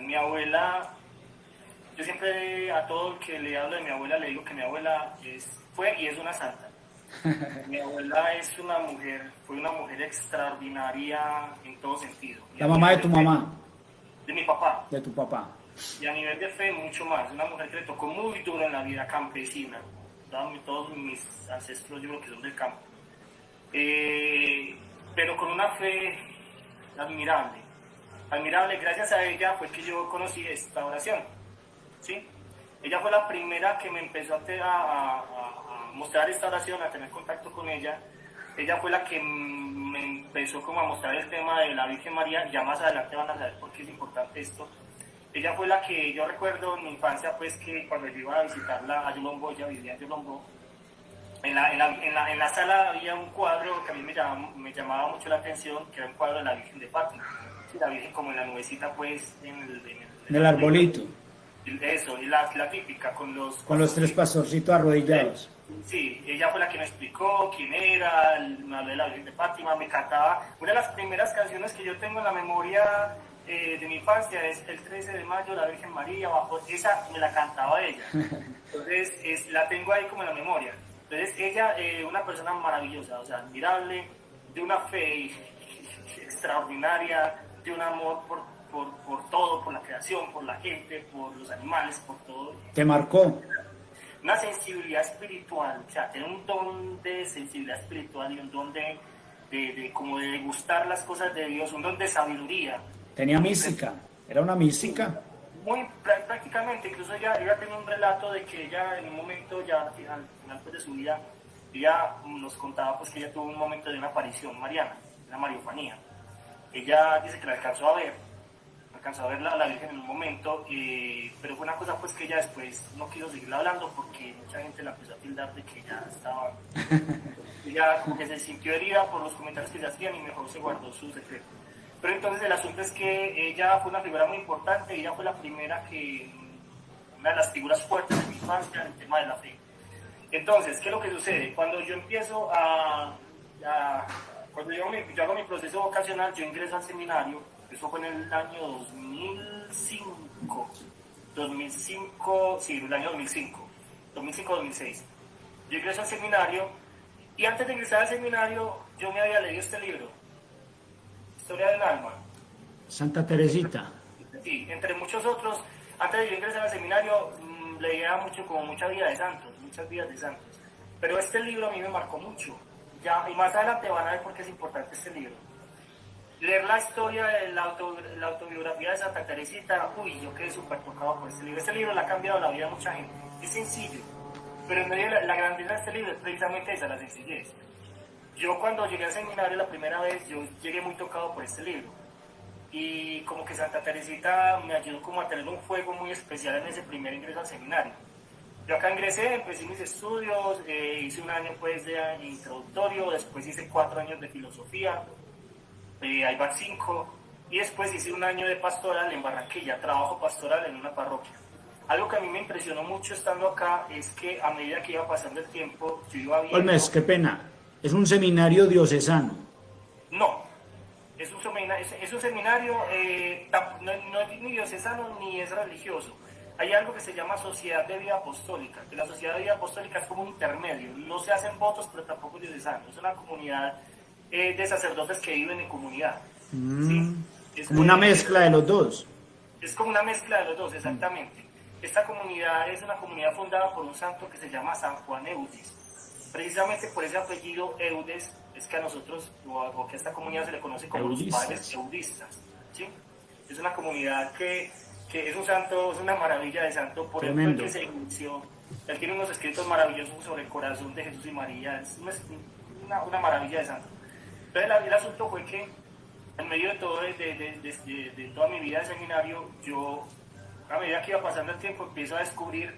Mi abuela, yo siempre a todo el que le hablo de mi abuela le digo que mi abuela fue y es una santa. Mi abuela es una mujer, fue una mujer extraordinaria en todo sentido. La mamá de tu mamá. De mi papá. De tu papá. Y a nivel de fe, mucho más. Una mujer que le tocó muy duro en la vida campesina. Todos mis ancestros, yo creo que son del campo. Pero con una fe admirable. Admirable, gracias a ella fue que yo conocí esta oración. ¿Sí? Ella fue la primera que me empezó a mostrar esta oración, a tener contacto con ella. Ella fue la que me empezó como a mostrar el tema de la Virgen María. Ya más adelante van a saber por qué es importante esto. Ella fue la que yo recuerdo en mi infancia, pues que cuando yo iba a visitarla a Yolombó, ella vivía en Yolombó, en la sala había un cuadro que a mí me llamaba mucho la atención, que era un cuadro de la Virgen de Fátima. Sí, la Virgen como en la nubecita, pues, en el arbolito. Eso, y la típica, con los tres pastorcitos arrodillados. Sí, ella fue la que me explicó quién era, me habló de la Virgen de Fátima, me cantaba. Una de las primeras canciones que yo tengo en la memoria de mi infancia es el 13 de mayo, la Virgen María, esa me la cantaba ella. Entonces, la tengo ahí como en la memoria. Entonces, ella, una persona maravillosa, o sea, admirable, de una fe extraordinaria, de un amor por todo, por la creación, por la gente, por los animales, por todo. ¿Te marcó? Una sensibilidad espiritual, o sea, tener un don de sensibilidad espiritual y un don como de gustar las cosas de Dios, un don de sabiduría. Tenía mística, era una mística. Muy prácticamente, incluso ella tenía un relato de que ella en un momento, ya al final pues, de su vida, ella nos contaba pues que ella tuvo un momento de una aparición mariana, una mariofanía. Ella dice que la alcanzó a ver la Virgen en un momento, pero fue una cosa pues que ella después no quiso seguirla hablando porque mucha gente la empezó a tildar de que ya estaba, ella como que se sintió herida por los comentarios que se hacían y mejor se guardó su secreto. Pero entonces el asunto es que ella fue una figura muy importante, ella fue la primera una de las figuras fuertes de mi infancia en el tema de la fe. Entonces, ¿qué es lo que sucede? Cuando yo empiezo cuando yo hago mi proceso vocacional, yo ingreso al seminario, eso fue en el año 2005, sí, el año 2005-2006. Yo ingreso al seminario y antes de ingresar al seminario yo me había leído este libro, Historia del Alma. Santa Teresita. Sí, entre muchos otros. Antes de yo ingresar al seminario leía mucha vida de santos, muchas vidas de santos. Pero este libro a mí me marcó mucho. Y más adelante van a ver por qué es importante este libro. Leer la historia de la autobiografía de Santa Teresita, yo quedé súper tocado por este libro. Este libro le ha cambiado la vida a mucha gente. Es sencillo, pero en medio de la grandeza de este libro es precisamente esa, la sencillez. Yo cuando llegué al seminario la primera vez, yo llegué muy tocado por este libro. Y como que Santa Teresita me ayudó como a tener un fuego muy especial en ese primer ingreso al seminario. Yo acá ingresé, empecé mis estudios, hice un año pues de introductorio, después hice 4 años de filosofía, ahí van 5, y después hice un año de pastoral en Barranquilla, trabajo pastoral en una parroquia. Algo que a mí me impresionó mucho estando acá es que a medida que iba pasando el tiempo, yo iba viendo... Olmes, qué pena, es un seminario diocesano. No, es un seminario, no es ni diocesano ni es religioso. Hay algo que se llama Sociedad de Vida Apostólica, que la Sociedad de Vida Apostólica es como un intermedio, no se hacen votos pero tampoco es diocesano, es una comunidad de sacerdotes que viven en comunidad. ¿Sí? Es como una mezcla de los dos. Es como una mezcla de los dos, exactamente. Esta comunidad es una comunidad fundada por un santo que se llama San Juan Eudes. Precisamente por ese apellido Eudes, es que a nosotros, o que a esta comunidad se le conoce como los padres eudistas, ¿sí? Es una comunidad que es un santo, es una maravilla de santo, por ejemplo, el que se inició. Él tiene unos escritos maravillosos sobre el corazón de Jesús y María, es una maravilla de santo. Entonces el asunto fue que en medio de todo, de toda mi vida de seminario, yo, a medida que iba pasando el tiempo, empiezo a descubrir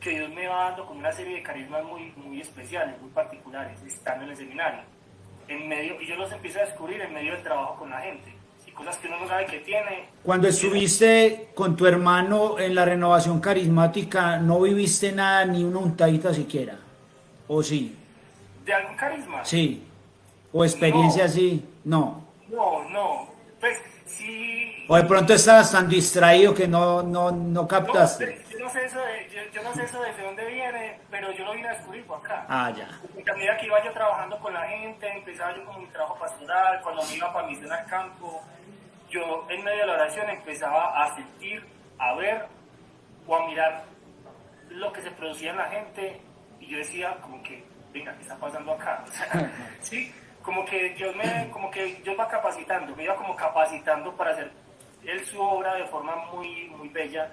que Dios me va dando como una serie de carismas muy especiales, muy particulares, estando en el seminario. Y yo los empiezo a descubrir en medio del trabajo con la gente, y cosas que uno no sabe que tiene. Cuando estuviste con tu hermano en la renovación carismática, ¿no viviste nada, ni una untadita siquiera? ¿O sí? ¿De algún carisma? Sí. ¿O experiencia No, así? No. no. Pues sí. ¿O de pronto estabas tan distraído que no captaste? No, yo no sé yo no sé eso de dónde viene, pero yo lo vine a descubrir por acá. Ah, ya. Porque a medida que iba yo trabajando con la gente, empezaba yo con mi trabajo pastoral, cuando me iba para misión al campo, yo en medio de la oración empezaba a sentir, a ver o a mirar lo que se producía en la gente, y yo decía como que, venga, ¿qué está pasando acá? O sea, sí, como que Dios va capacitando, me iba como capacitando para hacer él su obra de forma muy bella,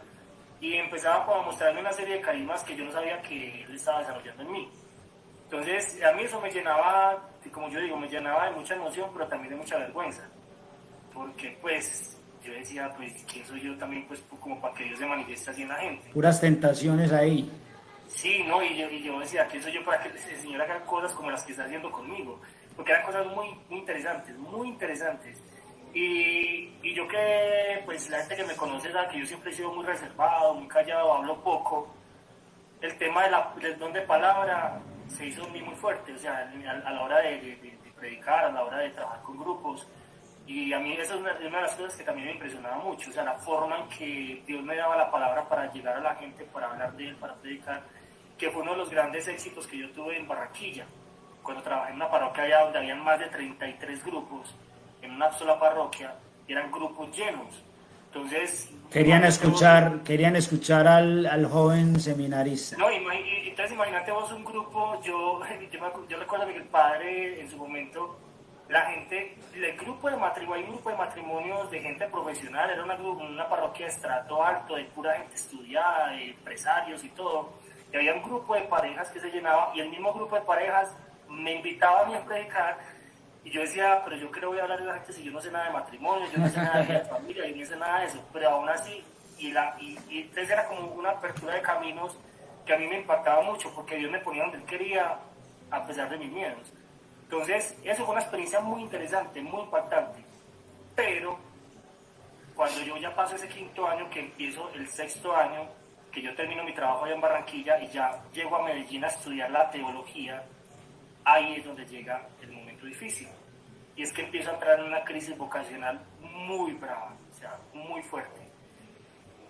y empezaba como a mostrarme una serie de carismas que yo no sabía que él estaba desarrollando en mí. Entonces a mí eso me llenaba, como yo digo, me llenaba de mucha emoción, pero también de mucha vergüenza, porque pues yo decía, pues ¿quién soy yo también pues como para que Dios se manifieste así en la gente? Puras tentaciones ahí. Sí, ¿no? Y yo decía, ¿quién soy yo para que el Señor haga cosas como las que está haciendo conmigo? Porque eran cosas muy interesantes, muy interesantes. Y yo que, pues la gente que me conoce sabe que yo siempre he sido muy reservado, muy callado, hablo poco. El tema del don de palabra se hizo en mí muy fuerte, o sea, a la hora de predicar, a la hora de trabajar con grupos. Y a mí esa es una de las cosas que también me impresionaba mucho, o sea, la forma en que Dios me daba la palabra para llegar a la gente, para hablar de Él, para predicar, que fue uno de los grandes éxitos que yo tuve en Barranquilla, cuando trabajé en una parroquia allá donde habían más de 33 grupos, en una sola parroquia, eran grupos llenos. Entonces... Querían escuchar al joven seminarista. No, entonces imagínate vos un grupo, yo recuerdo que el padre en su momento, la gente, el grupo de matrimonio, hay un grupo de matrimonios de gente profesional, era una parroquia de estrato alto, de pura gente estudiada, de empresarios y todo, y había un grupo de parejas que se llenaba, y el mismo grupo de parejas me invitaba a mí a predicar, y yo decía, pero yo creo voy a hablar de la gente si yo no sé nada de matrimonio, yo no sé nada de familia, yo no sé nada de eso, pero aún así, y entonces era como una apertura de caminos que a mí me impactaba mucho, porque Dios me ponía donde Él quería, a pesar de mis miedos. Entonces, eso fue una experiencia muy interesante, muy impactante, pero cuando yo ya paso ese quinto año, que empiezo el sexto año, que yo termino mi trabajo allá en Barranquilla y ya llego a Medellín a estudiar la teología, ahí es donde llega el momento difícil. Y es que empiezo a entrar en una crisis vocacional muy brava, o sea, muy fuerte.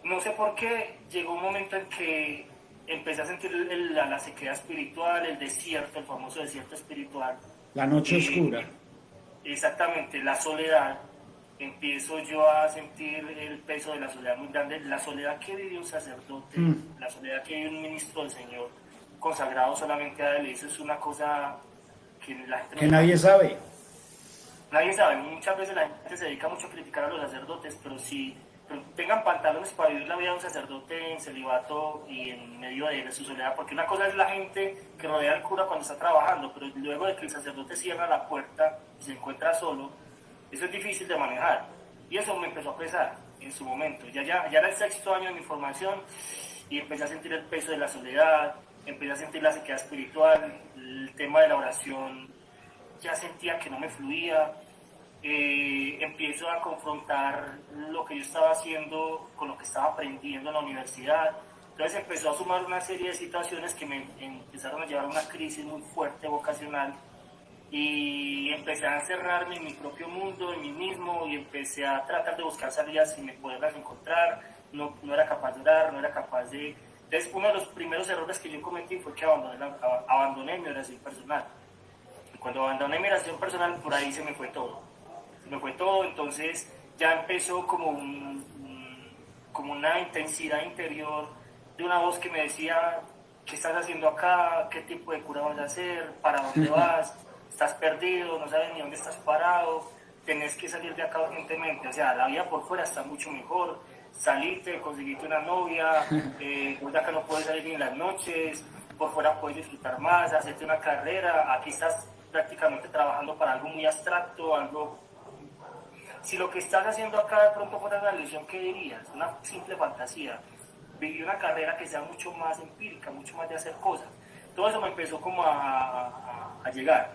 No sé por qué, llegó un momento en que empecé a sentir la sequedad espiritual, el desierto, el famoso desierto espiritual. La noche oscura. Exactamente, la soledad. Empiezo yo a sentir el peso de la soledad muy grande, la soledad que vive un sacerdote, la soledad que vive un ministro del Señor, consagrado solamente a Él. Eso es una cosa que la gente que nadie sabe. Nadie sabe, muchas veces la gente se dedica mucho a criticar a los sacerdotes, pero tengan pantalones para vivir la vida de un sacerdote en celibato y en medio de su soledad, porque una cosa es la gente que rodea al cura cuando está trabajando, pero luego de que el sacerdote cierra la puerta y se encuentra solo, eso es difícil de manejar, y eso me empezó a pesar en su momento. Ya era el sexto año de mi formación y empecé a sentir el peso de la soledad, empecé a sentir la sequedad espiritual, el tema de la oración ya sentía que no me fluía. Empiezo a confrontar lo que yo estaba haciendo con lo que estaba aprendiendo en la universidad. Entonces empezó a sumar una serie de situaciones que me empezaron a llevar a una crisis muy fuerte vocacional, y empecé a encerrarme en mi propio mundo, en mí mismo, y empecé a tratar de buscar salidas sin poderlas encontrar. No era capaz de orar, no era capaz de... Entonces uno de los primeros errores que yo cometí fue que abandoné mi oración personal. Cuando abandoné mi oración personal, por ahí se me fue todo. Entonces ya empezó como una intensidad interior de una voz que me decía, ¿qué estás haciendo acá? ¿Qué tipo de cura vas a hacer? ¿Para dónde vas? estás perdido, no sabes ni dónde estás parado, tenés que salir de acá urgentemente. O sea, la vida por fuera está mucho mejor, salirte, conseguirte una novia, vos de acá no puedes salir ni en las noches, por fuera puedes disfrutar más, hacerte una carrera, aquí estás prácticamente trabajando para algo muy abstracto, algo... Si lo que estás haciendo acá de pronto fuera una ilusión, ¿qué dirías? Una simple fantasía. Viví una carrera que sea mucho más empírica, mucho más de hacer cosas. Todo eso me empezó como a llegar.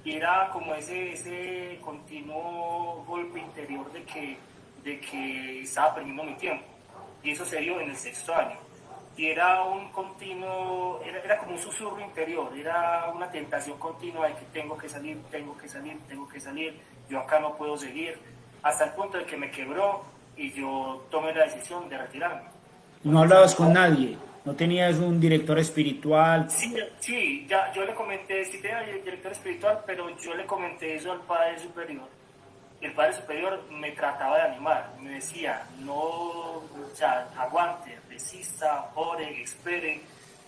Y era como ese continuo golpe interior de que estaba perdiendo mi tiempo. Y eso se dio en el 6º año. Y era un continuo, era como un susurro interior, era una tentación continua de que tengo que salir, tengo que salir, tengo que salir, yo acá no puedo seguir, hasta el punto de que me quebró y yo tomé la decisión de retirarme. No hablabas con nadie, no tenías un director espiritual. Sí, sí, ya, yo le comenté, sí tenía director espiritual, pero yo le comenté eso al Padre Superior. Y el Padre Superior me trataba de animar, me decía, no, o sea, aguante, resista, ore, espere,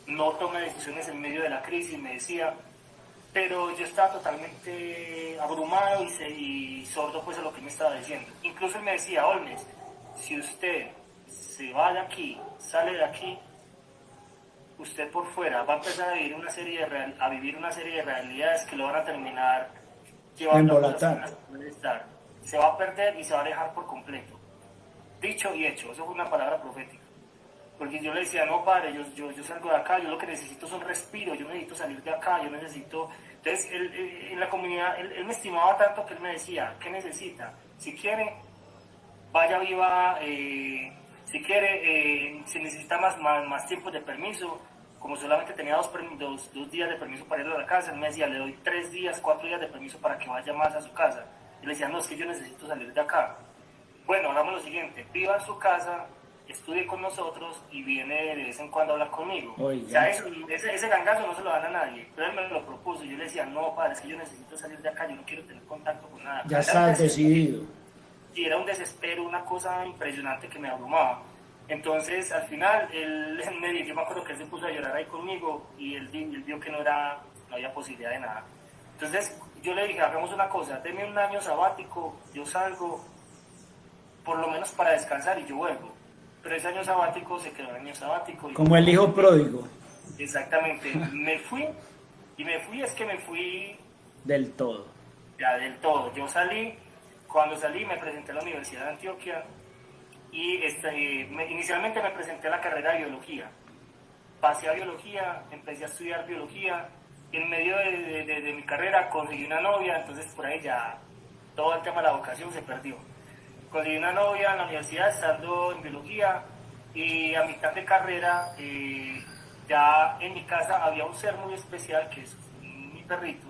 no tome decisiones en medio de la crisis, me decía. Pero yo estaba totalmente abrumado y sordo pues a lo que me estaba diciendo. Incluso él me decía, Olmes, si usted se va de aquí, sale de aquí, usted por fuera va a empezar a vivir una serie de realidades que lo van a terminar llevando a cosas que no puede estar. Se va a perder y se va a alejar por completo. Dicho y hecho, eso fue una palabra profética. Porque yo le decía, no padre, yo salgo de acá, yo lo que necesito es un respiro, yo necesito salir de acá, yo necesito... Entonces, en la comunidad, él me estimaba tanto que él me decía, ¿qué necesita? Si quiere, vaya viva, si quiere, si necesita más tiempo de permiso, como solamente tenía dos días de permiso para ir a la casa, él me decía, le doy 3 días, 4 días de permiso para que vaya más a su casa. Y le decía, no, es que yo necesito salir de acá. Bueno, hagamos lo siguiente, viva en su casa, estudie con nosotros y viene de vez en cuando a hablar conmigo. Oiga. O sea, ese gangazo no se lo dan a nadie. Pero él me lo propuso. Yo le decía, no, padre, es que yo necesito salir de acá, yo no quiero tener contacto con nada. Ya estás decidido. Y era un desespero, una cosa impresionante que me abrumaba. Entonces, al final, yo me acuerdo que él se puso a llorar ahí conmigo y él vio que no había posibilidad de nada. Entonces, yo le dije, hagamos una cosa, denme un año sabático, yo salgo, por lo menos para descansar y yo vuelvo. Pero ese año sabático se quedó en año sabático. Como el hijo pródigo. Exactamente. Me fui Del todo. ya del todo. Yo salí, cuando salí me presenté a la Universidad de Antioquia y inicialmente me presenté a la carrera de biología. Pasé a biología, empecé a estudiar biología y en medio de mi carrera conseguí una novia, entonces por ahí ya todo el tema de la vocación se perdió. Conseguí una novia en la universidad estando en biología y a mitad de carrera ya en mi casa había un ser muy especial que es mi perrito,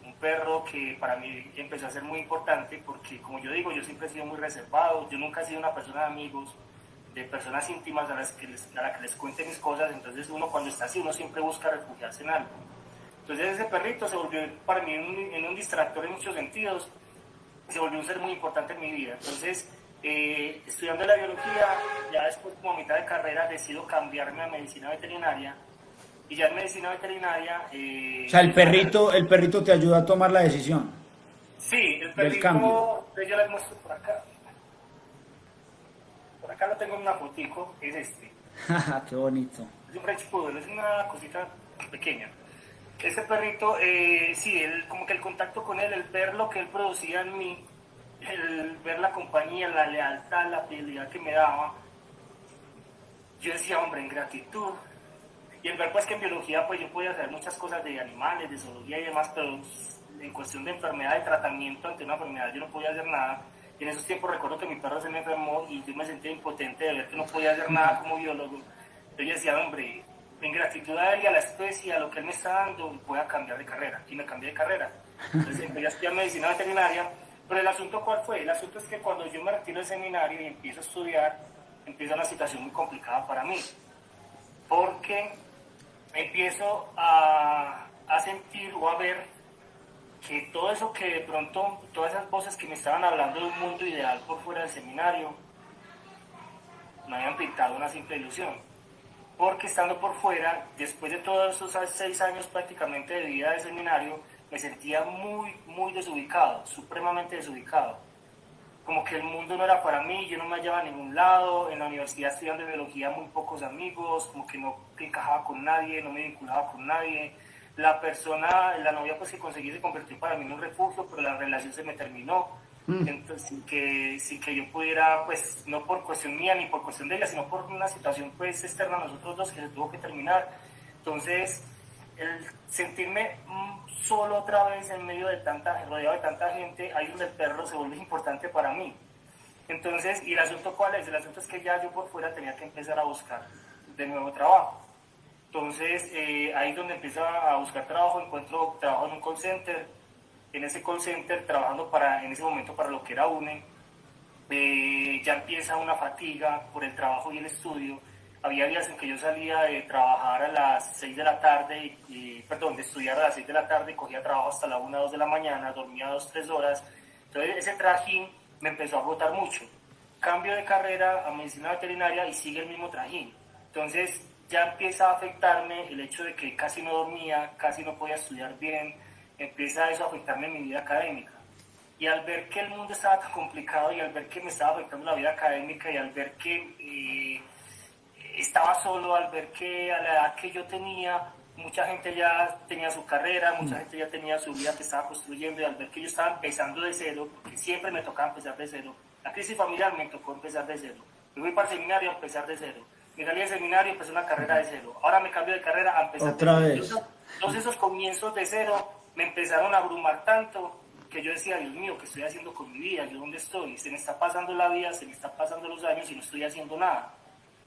un perro que para mí empezó a ser muy importante porque como yo digo, yo siempre he sido muy reservado, yo nunca he sido una persona de amigos, de personas íntimas a las que les cuente mis cosas, entonces uno cuando está así uno siempre busca refugiarse en algo. Entonces ese perrito se volvió para mí en un distractor en muchos sentidos, se volvió un ser muy importante en mi vida. Entonces, estudiando la biología, ya después como a mitad de carrera decido cambiarme a medicina veterinaria y ya en medicina veterinaria... O sea, el perrito te ayuda a tomar la decisión. Sí, el del cambio. perrito, yo les muestro por acá. Por acá lo tengo en una fotico, es este. Qué bonito. Es un French Poodle, es una cosita pequeña. Este perrito, sí, como que el contacto con él, el ver lo que él producía en mí, el ver la compañía, la lealtad, la fidelidad que me daba, yo decía, hombre, en gratitud. Y el ver pues que en biología pues yo podía hacer muchas cosas de animales, de zoología y demás, pero en cuestión de enfermedad, de tratamiento ante una enfermedad yo no podía hacer nada. Y en esos tiempos recuerdo que mi perro se me enfermó y yo me sentía impotente de ver que no podía hacer nada como biólogo. Entonces yo decía, hombre, en gratitud a él y a la especie, a lo que él me está dando, voy a cambiar de carrera. Y me cambié de carrera. Entonces empecé a estudiar medicina veterinaria. Pero el asunto, ¿cuál fue? El asunto es que cuando yo me retiro del seminario y empiezo a estudiar, empieza una situación muy complicada para mí. Porque empiezo a sentir o a ver que todo eso que de pronto, todas esas voces que me estaban hablando de un mundo ideal por fuera del seminario, me habían pintado una simple ilusión. Porque estando por fuera, después de todos esos 6 años prácticamente de vida de seminario, me sentía muy desubicado, supremamente desubicado. Como que el mundo no era para mí, yo no me hallaba a ningún lado, en la universidad estudiando biología muy pocos amigos, como que no encajaba con nadie, no me vinculaba con nadie. La novia pues que conseguí se convirtió para mí en un refugio, pero la relación se me terminó. Entonces, sin que yo pudiera, pues, no por cuestión mía ni por cuestión de ella, sino por una situación pues externa a nosotros dos que se tuvo que terminar. Entonces, el sentirme solo otra vez en medio de rodeado de tanta gente, ahí donde el perro se vuelve importante para mí. Entonces, ¿y el asunto cuál es? El asunto es que ya yo por fuera tenía que empezar a buscar de nuevo trabajo. Entonces, ahí es donde empiezo a buscar trabajo, encuentro trabajo en un call center. En ese call center, trabajando en ese momento para lo que era UNE, ya empieza una fatiga por el trabajo y el estudio. Había días en que yo salía de trabajar a las 6 de la tarde, de estudiar a las 6 de la tarde, cogía trabajo hasta la 1, 2 de la mañana, dormía 2, 3 horas. Entonces ese trajín me empezó a agotar mucho. Cambio de carrera a medicina veterinaria y sigue el mismo trajín. Entonces ya empieza a afectarme el hecho de que casi no dormía, casi no podía estudiar bien, empieza eso a afectarme en mi vida académica. Y al ver que el mundo estaba tan complicado y al ver que me estaba afectando la vida académica y al ver que estaba solo, al ver que a la edad que yo tenía, mucha gente ya tenía su carrera, mucha gente ya tenía su vida que estaba construyendo, y al ver que yo estaba empezando de cero, porque siempre me tocaba empezar de cero, la crisis familiar me tocó empezar de cero. Me voy para el seminario a empezar de cero. Me salí del seminario y empecé una carrera de cero. Ahora me cambio de carrera a empezar otra de vez. cero. Todos esos comienzos de cero me empezaron a abrumar tanto que yo decía, Dios mío, ¿qué estoy haciendo con mi vida? ¿Yo dónde estoy? Se me está pasando la vida, se me están pasando los años y no estoy haciendo nada.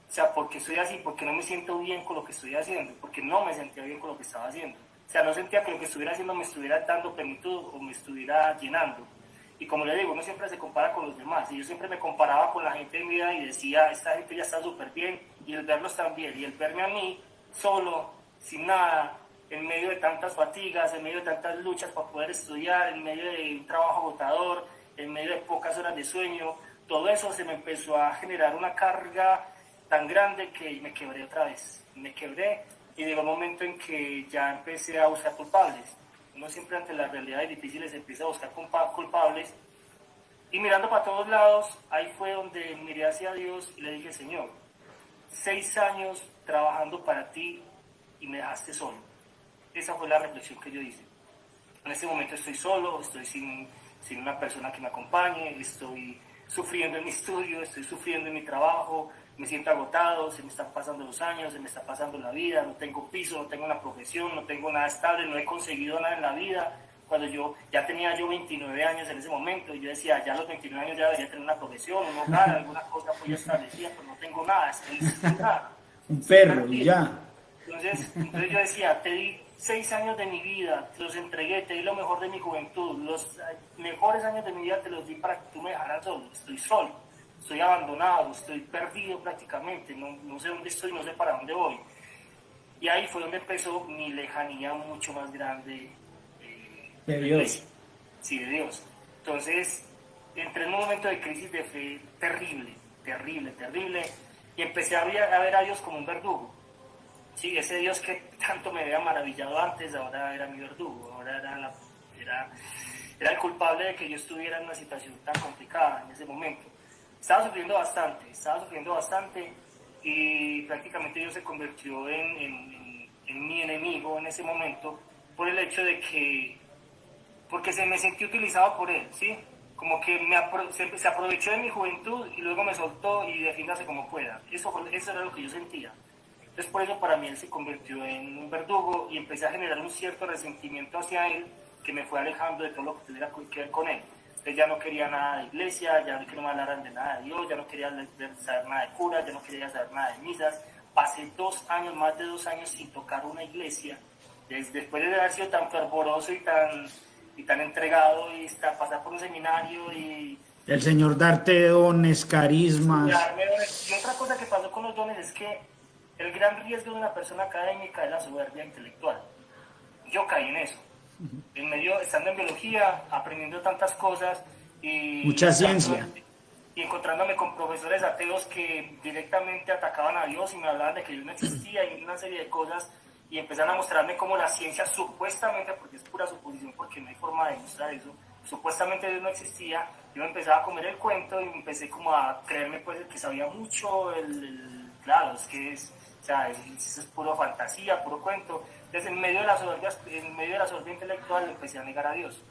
O sea, ¿por qué estoy así? Porque no me siento bien con lo que estoy haciendo, porque no me sentía bien con lo que estaba haciendo. O sea, no sentía que lo que estuviera haciendo me estuviera dando plenitud o me estuviera llenando. Y como le digo, uno siempre se compara con los demás. Y yo siempre me comparaba con la gente de mi vida y decía, esta gente ya está súper bien. Y el verlos también. Y el verme a mí solo, sin nada, en medio de tantas fatigas, en medio de tantas luchas para poder estudiar, en medio de un trabajo agotador, en medio de pocas horas de sueño, todo eso se me empezó a generar una carga tan grande que me quebré otra vez. Me quebré y llegó un momento en que ya empecé a buscar culpables. Uno siempre ante las realidades difíciles empieza a buscar culpables. Y mirando para todos lados, ahí fue donde miré hacia Dios y le dije, Señor, 6 años trabajando para ti y me dejaste solo. Esa fue la reflexión que yo hice. En este momento estoy solo, estoy sin una persona que me acompañe, estoy sufriendo en mi estudio, estoy sufriendo en mi trabajo, me siento agotado, se me están pasando los años, se me está pasando la vida, no tengo piso, no tengo una profesión, no tengo nada estable, no he conseguido nada en la vida. Cuando ya tenía 29 años en ese momento, y yo decía, ya a los 29 años ya debería tener una profesión, un hogar, alguna cosa pues ya establecida, pero no tengo nada, estoy sin nada. Un perro y ya. Entonces yo decía, te di 6 años de mi vida, te los entregué, te di lo mejor de mi juventud, los mejores años de mi vida te los di para que tú me dejaras solo, estoy solo, estoy abandonado, estoy perdido prácticamente, no sé dónde estoy, no sé para dónde voy. Y ahí fue donde empezó mi lejanía mucho más grande de Dios. Sí, de Dios. Entonces, entré en un momento de crisis de fe terrible, y empecé a ver a Dios como un verdugo. Sí, ese Dios que tanto me había maravillado antes, ahora era mi verdugo, ahora era el culpable de que yo estuviera en una situación tan complicada en ese momento. Estaba sufriendo bastante y prácticamente Dios se convirtió en mi enemigo en ese momento por el hecho de que, porque se me sentí utilizado por él, ¿sí? Como que se aprovechó de mi juventud y luego me soltó y defiéndase como pueda. Eso era lo que yo sentía. Entonces por eso para mí él se convirtió en un verdugo y empecé a generar un cierto resentimiento hacia él que me fue alejando de todo lo que tuviera que ver con él. Entonces ya no quería nada de iglesia, ya no quería que me hablaran de nada de Dios, ya no quería saber nada de curas, ya no quería saber nada de misas. Pasé 2 años, más de 2 años sin tocar una iglesia, después de haber sido tan fervoroso y tan entregado y pasar por un seminario y... El Señor darte dones, carismas. Y otra cosa que pasó con los dones es que el gran riesgo de una persona académica es la soberbia intelectual. Yo caí en eso. En medio, estando en biología, aprendiendo tantas cosas y... Mucha ciencia. Y encontrándome con profesores ateos que directamente atacaban a Dios y me hablaban de que Dios no existía y una serie de cosas. y empezaron a mostrarme cómo la ciencia supuestamente, porque es pura suposición, porque no hay forma de demostrar eso, supuestamente Dios no existía. Yo me empezaba a comer el cuento y empecé como a creerme pues que sabía mucho, claro, es que o sea, eso es puro fantasía, puro cuento. Entonces en medio de la soberbia intelectual empecé a negar a Dios,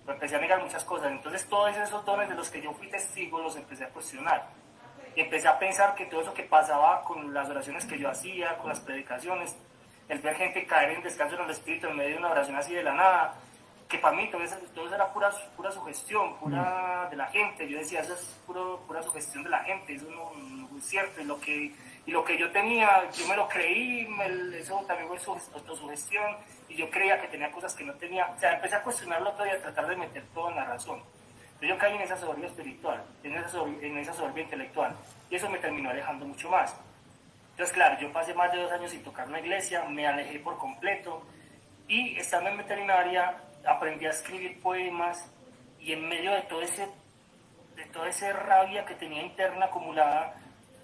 empecé a negar muchas cosas. Entonces todos esos dones de los que yo fui testigo los empecé a cuestionar. Y empecé a pensar que todo eso que pasaba con las oraciones que yo hacía, con las predicaciones, el ver gente caer en descanso en el espíritu en medio de una oración así de la nada, que para mí todo eso era pura sugestión, pura de la gente. Yo decía, eso es pura sugestión de la gente, eso no es cierto. Y lo que yo tenía, yo me lo creí, eso también fue autosugestión, y yo creía que tenía cosas que no tenía. O sea, empecé a cuestionarlo todo y a tratar de meter todo en la razón. Entonces yo caí en esa soberbia espiritual, en esa soberbia intelectual, y eso me terminó alejando mucho más. Entonces, claro, yo pasé más de 2 años sin tocar una iglesia, me alejé por completo, y estando en veterinaria aprendí a escribir poemas, y en medio de toda esa rabia que tenía interna acumulada,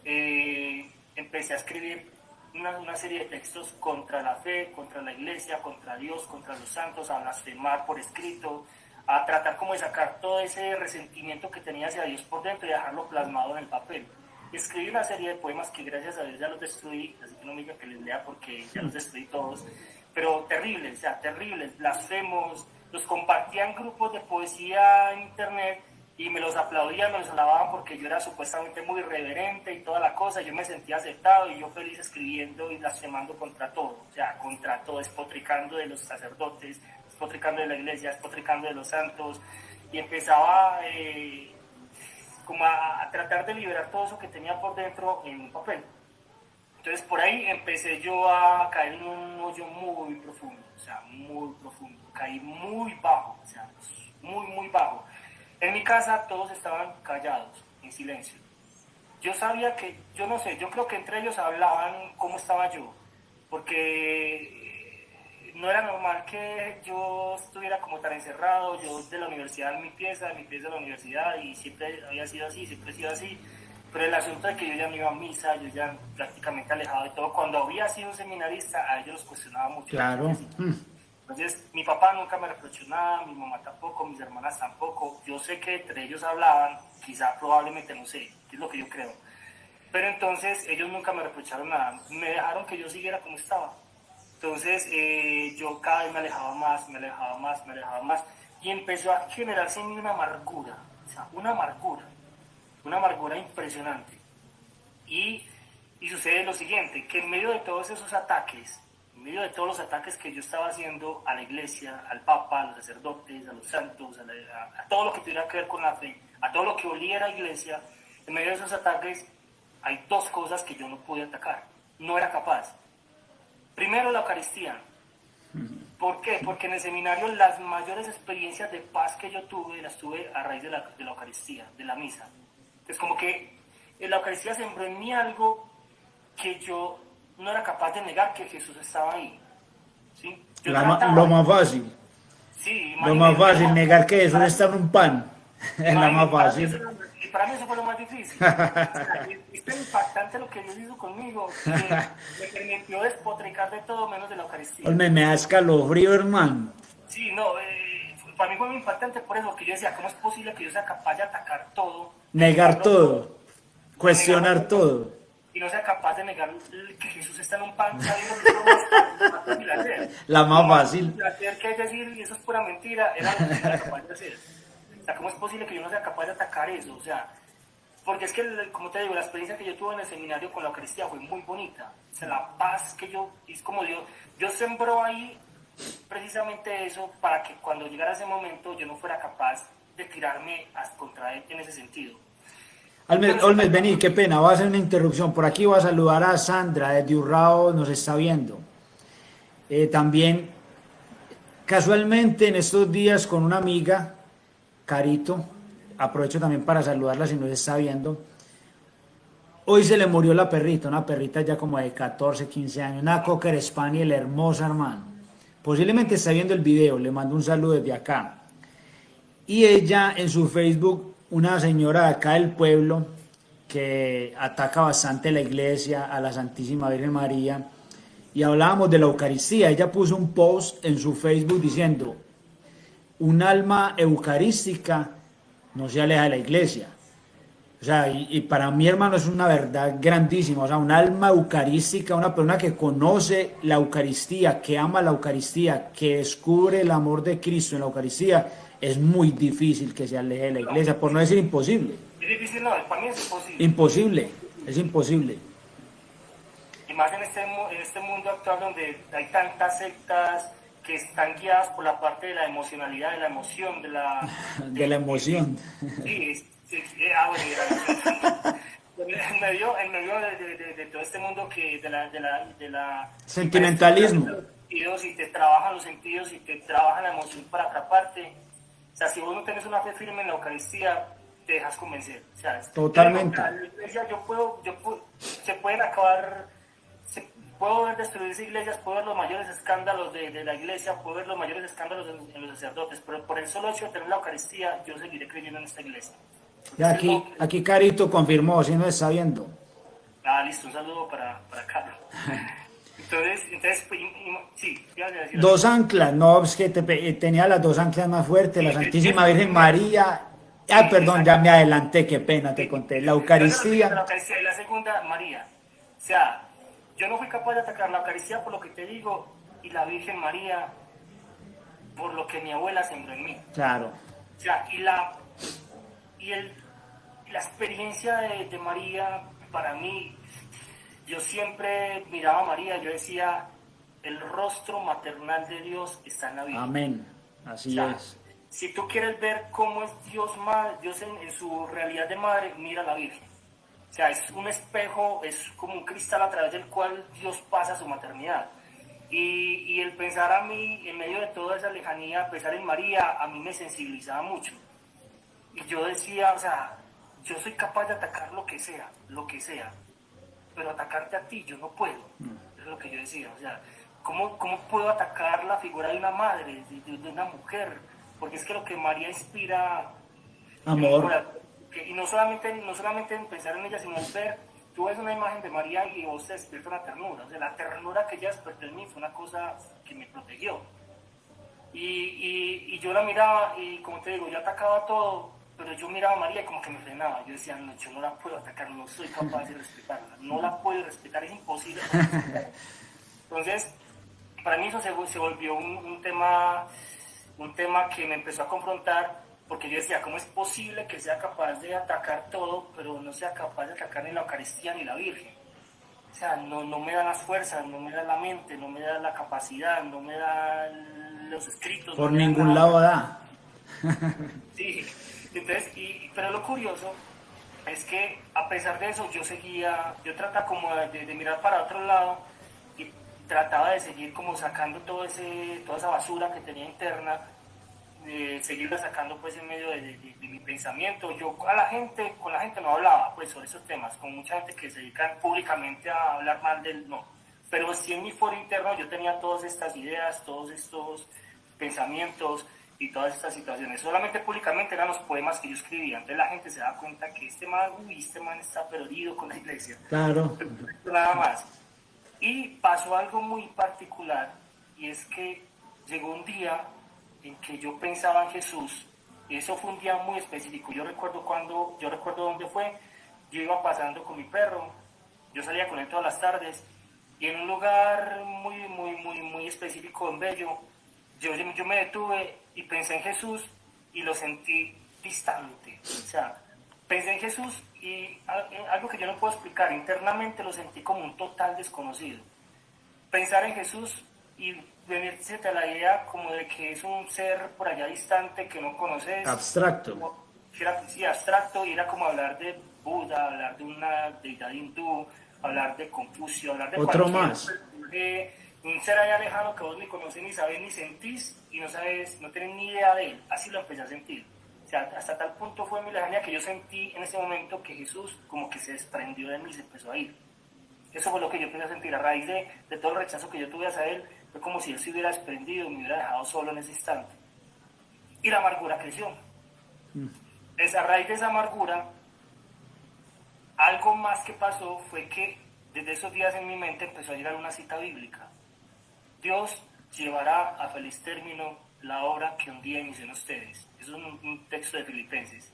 empecé a escribir una serie de textos contra la fe, contra la iglesia, contra Dios, contra los santos, a blasfemar por escrito, a tratar como de sacar todo ese resentimiento que tenía hacia Dios por dentro y dejarlo plasmado en el papel. Escribí una serie de poemas que gracias a Dios ya los destruí, así que no me digan que les lea porque ya los destruí todos, pero terribles, o sea, terribles, blasfemos. Los compartía en grupos de poesía en internet y me los aplaudían, me los alababan porque yo era supuestamente muy irreverente y toda la cosa. Yo me sentía aceptado y yo feliz escribiendo y blasfemando contra todo, o sea, contra todo, despotricando de los sacerdotes, despotricando de la iglesia, despotricando de los santos, y empezaba como a tratar de liberar todo eso que tenía por dentro en un papel. Entonces por ahí empecé yo a caer en un hoyo muy profundo, o sea, muy profundo. Caí muy bajo, o sea, muy bajo. En mi casa todos estaban callados, en silencio. Yo sabía que, yo no sé, yo creo que entre ellos hablaban cómo estaba yo, porque no era normal que yo estuviera como tan encerrado, yo de la universidad en mi pieza de la universidad, y siempre había sido así, siempre he sido así. Pero el asunto de que yo ya no iba a misa, yo ya prácticamente alejado de todo. Cuando había sido un seminarista, a ellos los cuestionaba mucho. Claro. Entonces, mi papá nunca me reprochó nada, mi mamá tampoco, mis hermanas tampoco. Yo sé que entre ellos hablaban, quizá, probablemente, no sé, es lo que yo creo. Pero entonces, ellos nunca me reprocharon nada. Me dejaron que yo siguiera como estaba. Entonces, yo cada vez me alejaba más. Y empezó a generarse en mí una amargura, o sea, una amargura impresionante. Y sucede lo siguiente, que en medio de todos esos ataques, en medio de todos los ataques que yo estaba haciendo a la iglesia, al papa, a los sacerdotes, a los santos, a todo lo que tuviera que ver con la fe, a todo lo que olía a la iglesia, en medio de esos ataques hay 2 cosas que yo no pude atacar, no era capaz. Primero, la Eucaristía. ¿Por qué? Porque en el seminario las mayores experiencias de paz que yo tuve, las tuve a raíz de la Eucaristía, de la misa. Es como que la Eucaristía sembró en mí algo que yo no era capaz de negar, que Jesús estaba ahí. ¿Sí? Lo más fácil. Sí, lo más fácil, negar que Jesús está en un pan. Es la más fácil. Y para mí eso fue lo más difícil. O sea, es tan impactante lo que Dios hizo conmigo, que me permitió despotricar de todo menos de la Eucaristía. Me da escalofrío, hermano. Sí, no, para mí fue muy impactante por eso, que yo decía, ¿cómo es posible que yo sea capaz de atacar todo? Negar todo, cuestionar todo. Y no sea capaz de negar que Jesús está en un pan, sabiendo que es lo más fácil de hacer. La más fácil. Que es decir, y eso es pura mentira, era lo que yo era capaz de hacer. O sea, ¿cómo es posible que yo no sea capaz de atacar eso? O sea, porque es que, como te digo, la experiencia que yo tuve en el seminario con la Eucaristía fue muy bonita. O sea, la paz que es como yo sembró ahí precisamente eso para que cuando llegara ese momento yo no fuera capaz de tirarme contra él en ese sentido. Olmes, vení, qué pena, voy a hacer una interrupción. Por aquí voy a saludar a Sandra, desde Urrao nos está viendo. También, casualmente, en estos días con una amiga, Carito, aprovecho también para saludarla si nos está viendo. Hoy se le murió la perrita, una perrita ya como de 14, 15 años, una Cocker Spaniel hermosa, hermano. Posiblemente está viendo el video, le mando un saludo desde acá. Y ella en su Facebook, una señora de acá del pueblo que ataca bastante la iglesia, a la Santísima Virgen María, y hablábamos de la Eucaristía. Ella puso un post en su Facebook diciendo, un alma eucarística no se aleja de la iglesia. O sea, y para mí, hermano, es una verdad grandísima. O sea, un alma eucarística, una persona que conoce la Eucaristía, que ama la Eucaristía, que descubre el amor de Cristo en la Eucaristía, es muy difícil que se aleje de la iglesia, por no decir imposible. Es difícil, no, para mí es imposible. Imposible, es imposible. Y más en este mundo actual donde hay tantas sectas que están guiadas por la parte de la emocionalidad, de la emoción, de la... De la emoción. Sí, bueno, en medio de todo este mundo que de la Sentimentalismo. y te trabajan los sentidos y te trabajan la emoción para atraparte. O sea, si vos no tenés una fe firme en la Eucaristía, te dejas convencer. O sea, Totalmente. Se pueden acabar, puedo ver destruirse iglesias, puedo ver los mayores escándalos de la iglesia, puedo ver los mayores escándalos en los sacerdotes, pero por el solo hecho de tener la Eucaristía, yo seguiré creyendo en esta iglesia. Ya aquí Carito confirmó, si no está viendo. Ah, listo, un saludo para Carlos. Entonces pues, sí, ya decir. Dos anclas, no, es que tenía las dos anclas más fuertes, la Santísima Virgen María. Ah, perdón, ya me adelanté, qué pena, te conté. La Eucaristía. Y la segunda, María. O sea, yo no fui capaz de atacar la Eucaristía por lo que te digo, y la Virgen María por lo que mi abuela sembró en mí. Claro. O sea, la experiencia de María, para mí, yo siempre miraba a María, yo decía, el rostro maternal de Dios está en la Virgen. Amén, así es. Si tú quieres ver cómo es Dios en su realidad de madre, mira a la Virgen. O sea, es un espejo, es como un cristal a través del cual Dios pasa su maternidad. Y el pensar a mí, en medio de toda esa lejanía, pensar en María, a mí me sensibilizaba mucho. Y yo decía, o sea, yo soy capaz de atacar lo que sea, pero atacarte a ti yo no puedo. Es lo que yo decía, o sea, ¿cómo puedo atacar la figura de una madre, de una mujer? Porque es que lo que María inspira... Amor. Y no solamente en pensar en ella, sino en ver, tú ves una imagen de María y vos te despierta una ternura. O sea, la ternura que ella despertó en mí fue una cosa que me protegió. Y yo la miraba y, como te digo, yo atacaba todo, pero yo miraba a María y como que me frenaba. Yo decía, no, yo no la puedo atacar, no soy capaz de respetarla, no la puedo respetar, es imposible. Entonces, para mí eso se volvió un tema que me empezó a confrontar, porque yo decía, ¿cómo es posible que sea capaz de atacar todo, pero no sea capaz de atacar ni la Eucaristía ni la Virgen? O sea, no me da las fuerzas, no me da la mente, no me da la capacidad, no me da los escritos. Por no ningún lado da. Sí, entonces, pero lo curioso es que a pesar de eso yo trataba como de mirar para otro lado y trataba de seguir como sacando toda esa basura que tenía interna, seguirla sacando pues en medio de mi pensamiento. Yo con la gente no hablaba pues sobre esos temas, con mucha gente que se dedica públicamente a hablar mal del no, pero sí en mi foro interno yo tenía todas estas ideas, todos estos pensamientos y todas estas situaciones. Solamente públicamente eran los poemas que yo escribía, entonces la gente se da cuenta que este man está perdido con la iglesia. Claro. Nada más. Y pasó algo muy particular, y es que llegó un día en que yo pensaba en Jesús, y eso fue un día muy específico. Yo recuerdo dónde fue. Yo iba pasando con mi perro, yo salía con él todas las tardes, y en un lugar muy específico en Bello, yo me detuve y pensé en Jesús y lo sentí distante. O sea, pensé en Jesús y algo que yo no puedo explicar, internamente lo sentí como un total desconocido. Pensar en Jesús y venirse a la idea como de que es un ser por allá distante que no conoces. Abstracto. Sí, abstracto, y era como hablar de Buda, hablar de una deidad hindú, hablar de Confucio, hablar de otro más. Un ser allá lejano que vos ni conocés, ni sabés, ni sentís, y no tenés ni idea de él. Así lo empecé a sentir. O sea, hasta tal punto fue mi lejanía que yo sentí en ese momento que Jesús como que se desprendió de mí y se empezó a ir. Eso fue lo que yo empecé a sentir a raíz de todo el rechazo que yo tuve hacia él. Fue como si él se hubiera desprendido, me hubiera dejado solo en ese instante. Y la amargura creció. A raíz de esa amargura, algo más que pasó fue que desde esos días en mi mente empezó a llegar una cita bíblica. Dios llevará a feliz término la obra que un día inició en ustedes. Eso es un texto de Filipenses.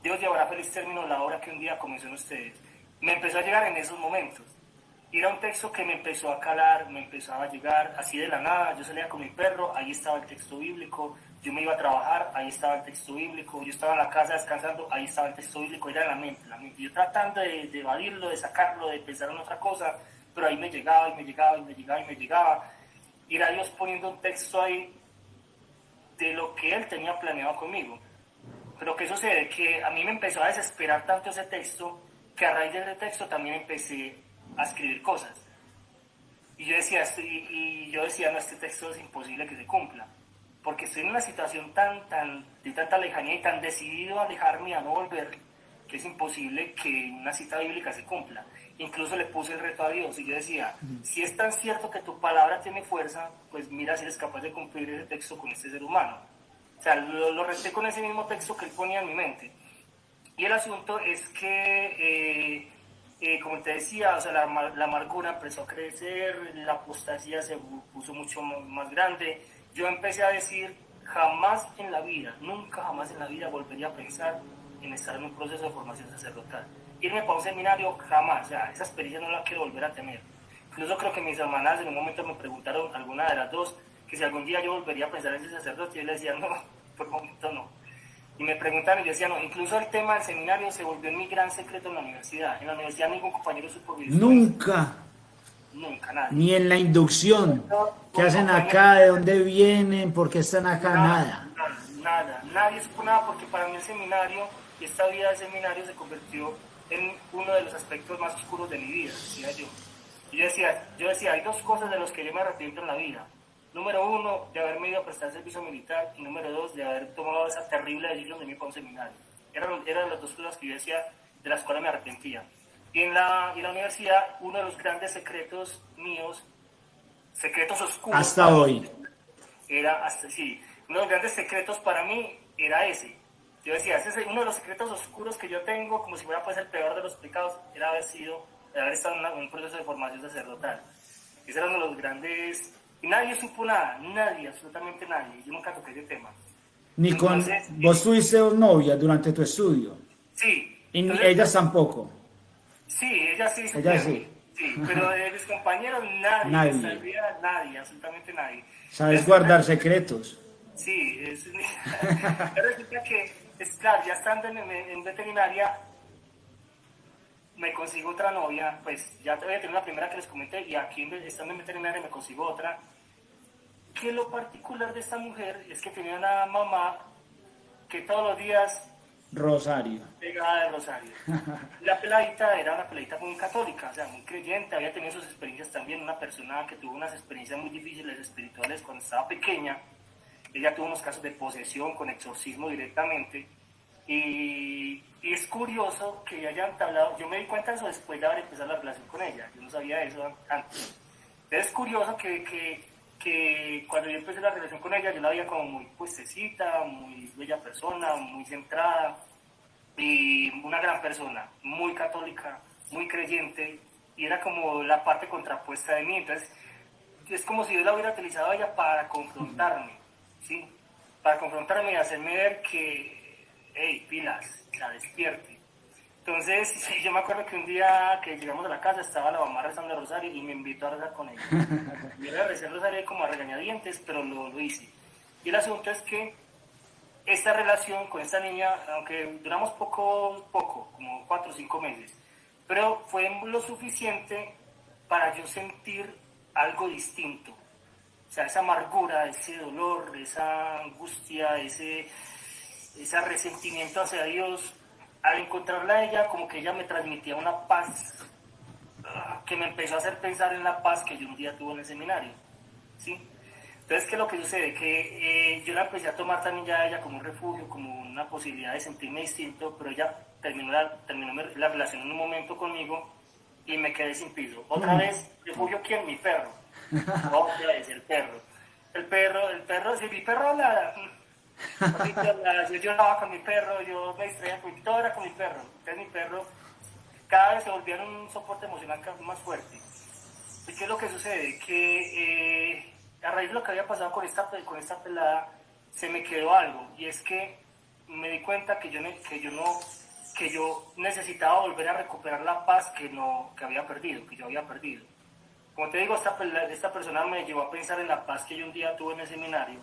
Dios llevará a feliz término la obra que un día comenzó en ustedes. Me empezó a llegar en esos momentos. Y era un texto que me empezó a calar, me empezaba a llegar así de la nada. Yo salía con mi perro, ahí estaba el texto bíblico. Yo me iba a trabajar, ahí estaba el texto bíblico. Yo estaba en la casa descansando, ahí estaba el texto bíblico. Era en la mente, la mente. Yo tratando de evadirlo, de sacarlo, de pensar en otra cosa, pero ahí me llegaba y me llegaba y me llegaba y me llegaba. Y era Dios poniendo un texto ahí de lo que Él tenía planeado conmigo. Pero ¿qué sucede? Que a mí me empezó a desesperar tanto ese texto, que a raíz de ese texto también empecé a escribir cosas. Y yo decía, no, este texto es imposible que se cumpla, porque estoy en una situación de tanta lejanía y tan decidido a alejarme y a no volver, que es imposible que una cita bíblica se cumpla. Incluso le puse el reto a Dios y yo decía, si es tan cierto que tu palabra tiene fuerza, pues mira si eres capaz de cumplir ese texto con este ser humano. O sea, lo reté con ese mismo texto que él ponía en mi mente. Y el asunto es que, como te decía, o sea, la amargura empezó a crecer, la apostasía se puso mucho más grande. Yo empecé a decir, jamás en la vida, nunca jamás en la vida volvería a pensar en estar en un proceso de formación sacerdotal. Irme para un seminario, jamás, o sea, esa experiencia no la quiero volver a tener. Incluso creo que mis hermanas en un momento me preguntaron, alguna de las dos, que si algún día yo volvería a pensar en ser sacerdote, y yo les decía, no, por el momento no. Y me preguntaron y yo decía, no, incluso el tema del seminario se volvió mi gran secreto en la universidad. En la universidad ningún compañero supo vivir. Nunca. Nunca, nadie. Ni en la inducción. ¿Qué hacen acá? ¿De dónde vienen? ¿Por qué están acá? Nada. Nada. Nadie supo nada porque para mí el seminario y esta vida de seminario se convirtió en uno de los aspectos más oscuros de mi vida, decía yo. Y yo decía, hay dos cosas de las que yo me arrepiento en la vida. Número uno, de haberme ido a prestar servicio militar, y número dos, de haber tomado esa terrible decisión de irme para un seminario. Eran las dos cosas que yo decía, de las cuales me arrepentía. Y en la universidad, uno de los grandes secretos míos, secretos oscuros... Hasta hoy. Uno de los grandes secretos para mí era ese. Yo decía, ese es uno de los secretos oscuros que yo tengo, como si fuera pues el peor de los pecados, era haber estado en un proceso de formación sacerdotal. Ese era uno de los grandes... Y nadie supo nada, nadie, absolutamente nadie. Yo nunca toqué ese tema. Entonces, vos tuviste dos novias durante tu estudio. Sí. Y ellas tampoco. Sí, ellas sí. Ellas sí. Sí, pero de mis compañeros nadie. Nadie, absolutamente nadie. Sabes guardar secretos. Sí, resulta que, claro, ya estando en veterinaria, me consigo otra novia, pues ya había tenido la primera que les comenté, y aquí estando en veterinaria me consigo otra. Que lo particular de esta mujer es que tenía una mamá que todos los días... Rosario. Pegada de rosario. La peladita era una peladita muy católica, o sea, muy creyente, había tenido sus experiencias también, una persona que tuvo unas experiencias muy difíciles espirituales cuando estaba pequeña. Ella tuvo unos casos de posesión con exorcismo directamente. Y es curioso que hayan entablado, yo me di cuenta de eso después de haber empezado la relación con ella, yo no sabía eso antes. Entonces es curioso que cuando yo empecé la relación con ella, yo la veía como muy puestecita, muy bella persona, muy centrada, y una gran persona, muy católica, muy creyente, y era como la parte contrapuesta de mí. Entonces es como si Dios la hubiera utilizado a ella para confrontarme, ¿sí? Para confrontarme y hacerme ver que, hey, pilas, la despierte. Entonces, sí, yo me acuerdo que un día que llegamos a la casa estaba la mamá rezando el rosario y me invitó a rezar con ella. Yo le recé el rosario como a regañadientes, pero lo hice. Y el asunto es que esta relación con esta niña, aunque duramos poco, como 4 o 5 meses, pero fue lo suficiente para yo sentir algo distinto. O sea, esa amargura, ese dolor, esa angustia, ese resentimiento hacia Dios, al encontrarla a ella, como que ella me transmitía una paz que me empezó a hacer pensar en la paz que yo un día tuve en el seminario, ¿sí? Entonces, ¿qué es lo que sucede? Que yo la empecé a tomar también ya a ella como un refugio, como una posibilidad de sentirme distinto, pero ella terminó la relación en un momento conmigo y me quedé sin piso. Otra vez, ¿refugio quién? Mi perro. Otra vez, el perro. El perro, si mi perro yo lloraba con mi perro, yo me distraía, todo era con mi perro. Entonces mi perro cada vez se volvía un soporte emocional más fuerte. ¿Y qué es lo que sucede? Que a raíz de lo que había pasado con esta pelada, se me quedó algo, y es que me di cuenta que yo necesitaba volver a recuperar la paz que había perdido, que yo había perdido. Como te digo, esta persona me llevó a pensar en la paz que yo un día tuve en el seminario,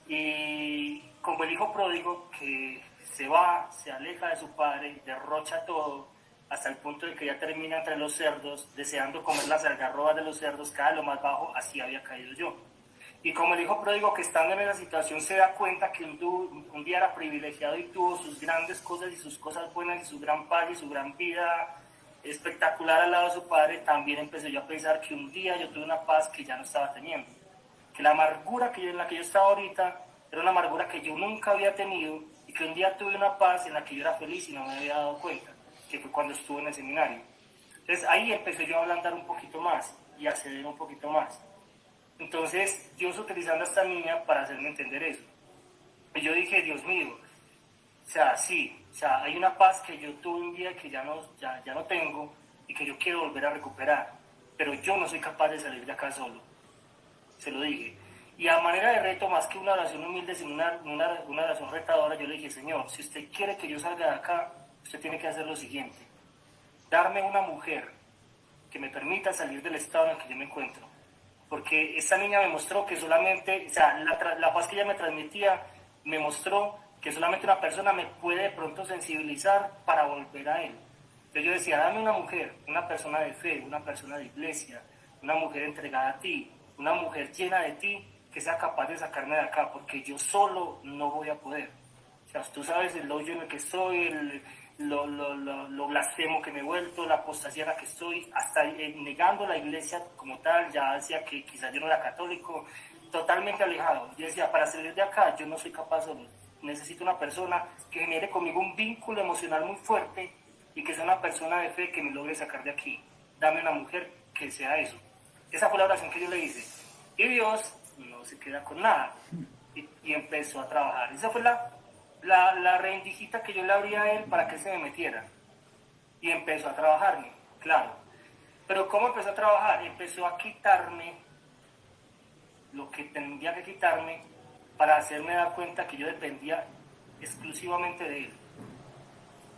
y como el hijo pródigo que se va, se aleja de su padre, derrocha todo, hasta el punto de que ya termina entre los cerdos, deseando comer las algarrobas de los cerdos, cae lo más bajo, así había caído yo. Y como el hijo pródigo que estando en esa situación se da cuenta que un día era privilegiado y tuvo sus grandes cosas y sus cosas buenas y su gran paz y su gran vida espectacular al lado de su padre, también empecé yo a pensar que un día yo tuve una paz que ya no estaba teniendo. Que la amargura en la que yo estaba ahorita era una amargura que yo nunca había tenido, y que un día tuve una paz en la que yo era feliz y no me había dado cuenta, que fue cuando estuve en el seminario. Entonces ahí empecé yo a ablandar un poquito más y a ceder un poquito más. Entonces Dios utilizando a esta niña para hacerme entender eso. Y yo dije, Dios mío, o sea, sí, o sea, hay una paz que yo tuve un día que ya no tengo y que yo quiero volver a recuperar, pero yo no soy capaz de salir de acá solo. Se lo dije. Y a manera de reto, más que una oración humilde, sino una oración retadora, yo le dije, Señor, si usted quiere que yo salga de acá, usted tiene que hacer lo siguiente: darme una mujer que me permita salir del estado en el que yo me encuentro. Porque esta niña me mostró que solamente, o sea, la paz que ella me transmitía, me mostró que solamente una persona me puede de pronto sensibilizar para volver a él. Entonces yo decía, dame una mujer, una persona de fe, una persona de iglesia, una mujer entregada a ti, una mujer llena de ti, que sea capaz de sacarme de acá, porque yo solo no voy a poder. O sea, tú sabes el hoyo en el que estoy, lo blasfemo que me he vuelto, la apostasía en la que estoy, hasta negando la iglesia como tal. Ya decía que quizás yo no era católico, totalmente alejado. Yo decía, para salir de acá yo no soy capaz solo, necesito una persona que genere conmigo un vínculo emocional muy fuerte y que sea una persona de fe que me logre sacar de aquí. Dame una mujer que sea eso. Esa fue la oración que yo le hice. Y Dios no se queda con nada y empezó a trabajar. Esa fue la rendijita que yo le abría a él para que se me metiera. Y empezó a trabajarme, claro. Pero ¿cómo empezó a trabajar? Empezó a quitarme lo que tendría que quitarme para hacerme dar cuenta que yo dependía exclusivamente de él.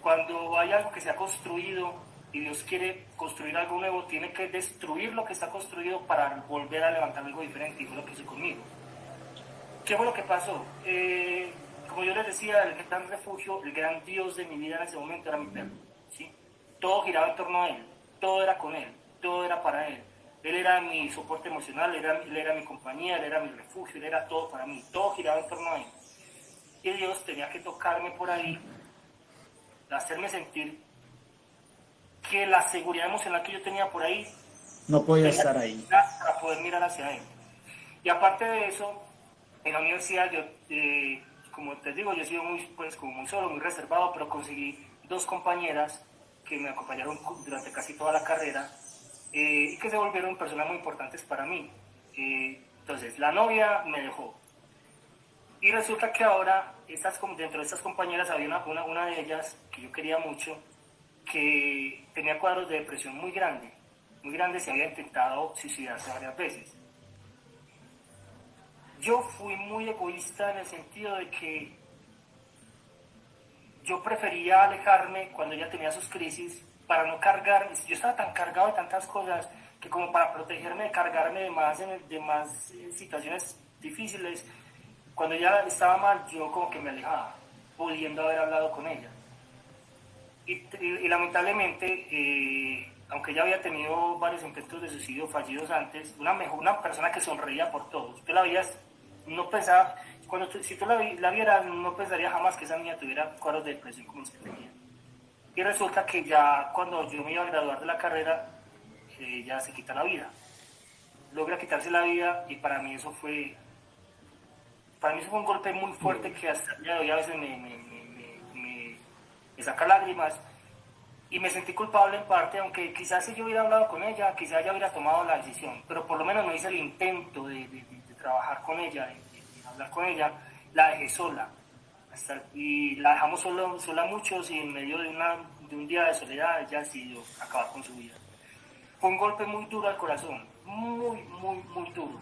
Cuando hay algo que se ha construido y Dios quiere construir algo nuevo, tiene que destruir lo que está construido para volver a levantar algo diferente, y fue lo que hizo conmigo. ¿Qué fue lo que pasó? Como yo les decía, el gran refugio, el gran Dios de mi vida en ese momento era mi perro, ¿sí? Todo giraba en torno a él, todo era con él, todo era para él. Él era mi soporte emocional, él era mi compañía, él era mi refugio, él era todo para mí, todo giraba en torno a él. Y Dios tenía que tocarme por ahí, hacerme sentir que la seguridad emocional que yo tenía por ahí no podía estar ahí. para poder mirar hacia él. Y aparte de eso, en la universidad yo, como te digo, yo he sido como muy solo, muy reservado, pero conseguí dos compañeras que me acompañaron durante casi toda la carrera, y que se volvieron personas muy importantes para mí. Entonces, la novia me dejó. Y resulta que ahora, dentro de estas compañeras había una de ellas que yo quería mucho, que tenía cuadros de depresión muy grandes, y había intentado suicidarse varias veces. Yo fui muy egoísta en el sentido de que yo prefería alejarme cuando ella tenía sus crisis para no cargar. Yo estaba tan cargado de tantas cosas que, como para protegerme de cargarme de más situaciones difíciles, cuando ella estaba mal, yo como que me alejaba, pudiendo haber hablado con ella. Y lamentablemente, aunque ella había tenido varios intentos de suicidio fallidos antes, una persona que sonreía por todos. Tú la veías, no pensaba, si tú la vieras, no pensaría jamás que esa niña tuviera cuadros de depresión como los que tenía. Y resulta que ya cuando yo me iba a graduar de la carrera, ella se quita la vida. Logra quitarse la vida, y para mí eso fue un golpe muy fuerte que hasta el día de hoy a veces me saca lágrimas, y me sentí culpable en parte, aunque quizás si yo hubiera hablado con ella, quizás ella hubiera tomado la decisión, pero por lo menos no hice el intento de trabajar con ella, de hablar con ella. La dejé sola, y la dejamos sola muchos, y en medio de un día de soledad ella decidió acabar con su vida. fue un golpe muy duro al corazón, muy duro.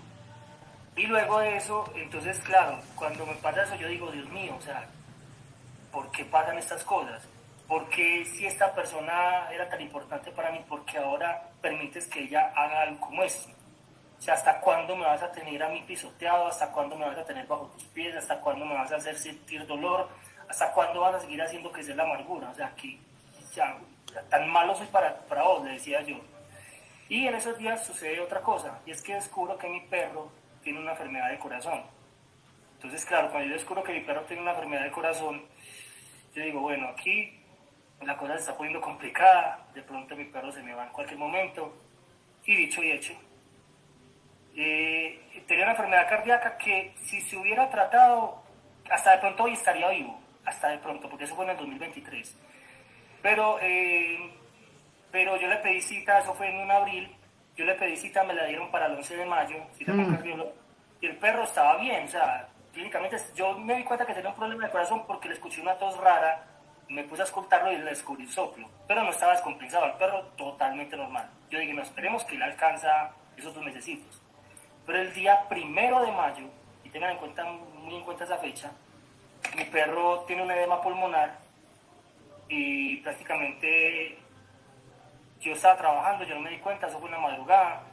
Y luego de eso, entonces claro, cuando me pasa eso yo digo, Dios mío, o sea, ¿por qué pasan estas cosas? ¿Por qué si esta persona era tan importante para mí, por qué ahora permites que ella haga algo como esto? O sea, ¿hasta cuándo me vas a tener a mí pisoteado? ¿Hasta cuándo me vas a tener bajo tus pies? ¿Hasta cuándo me vas a hacer sentir dolor? ¿Hasta cuándo vas a seguir haciendo crecer la amargura? O sea, que ya, tan malo soy para vos, le decía yo. Y en esos días sucede otra cosa, y es que descubro que mi perro tiene una enfermedad de corazón. Entonces, claro, cuando yo descubro que mi perro tiene una enfermedad de corazón, yo digo, bueno, aquí la cosa se está poniendo complicada, de pronto mi perro se me va en cualquier momento, y dicho y hecho. Tenía una enfermedad cardíaca que si se hubiera tratado, hasta de pronto hoy estaría vivo, hasta de pronto, porque eso fue en el 2023. Pero yo le pedí cita, eso fue en un abril, yo le pedí cita, me la dieron para el 11 de mayo, cita con cardiólogo, y el perro estaba bien, o sea, clínicamente yo me di cuenta que tenía un problema de corazón porque le escuché una tos rara, me puse a escucharlo y le descubrí el soplo, pero no estaba descompensado, el perro totalmente normal. Yo dije, no, esperemos que él alcanza esos 2 mesecitos. Pero el día 1 de mayo, y tengan en cuenta, muy en cuenta esa fecha, mi perro tiene un edema pulmonar y prácticamente yo estaba trabajando, yo no me di cuenta, eso fue una madrugada,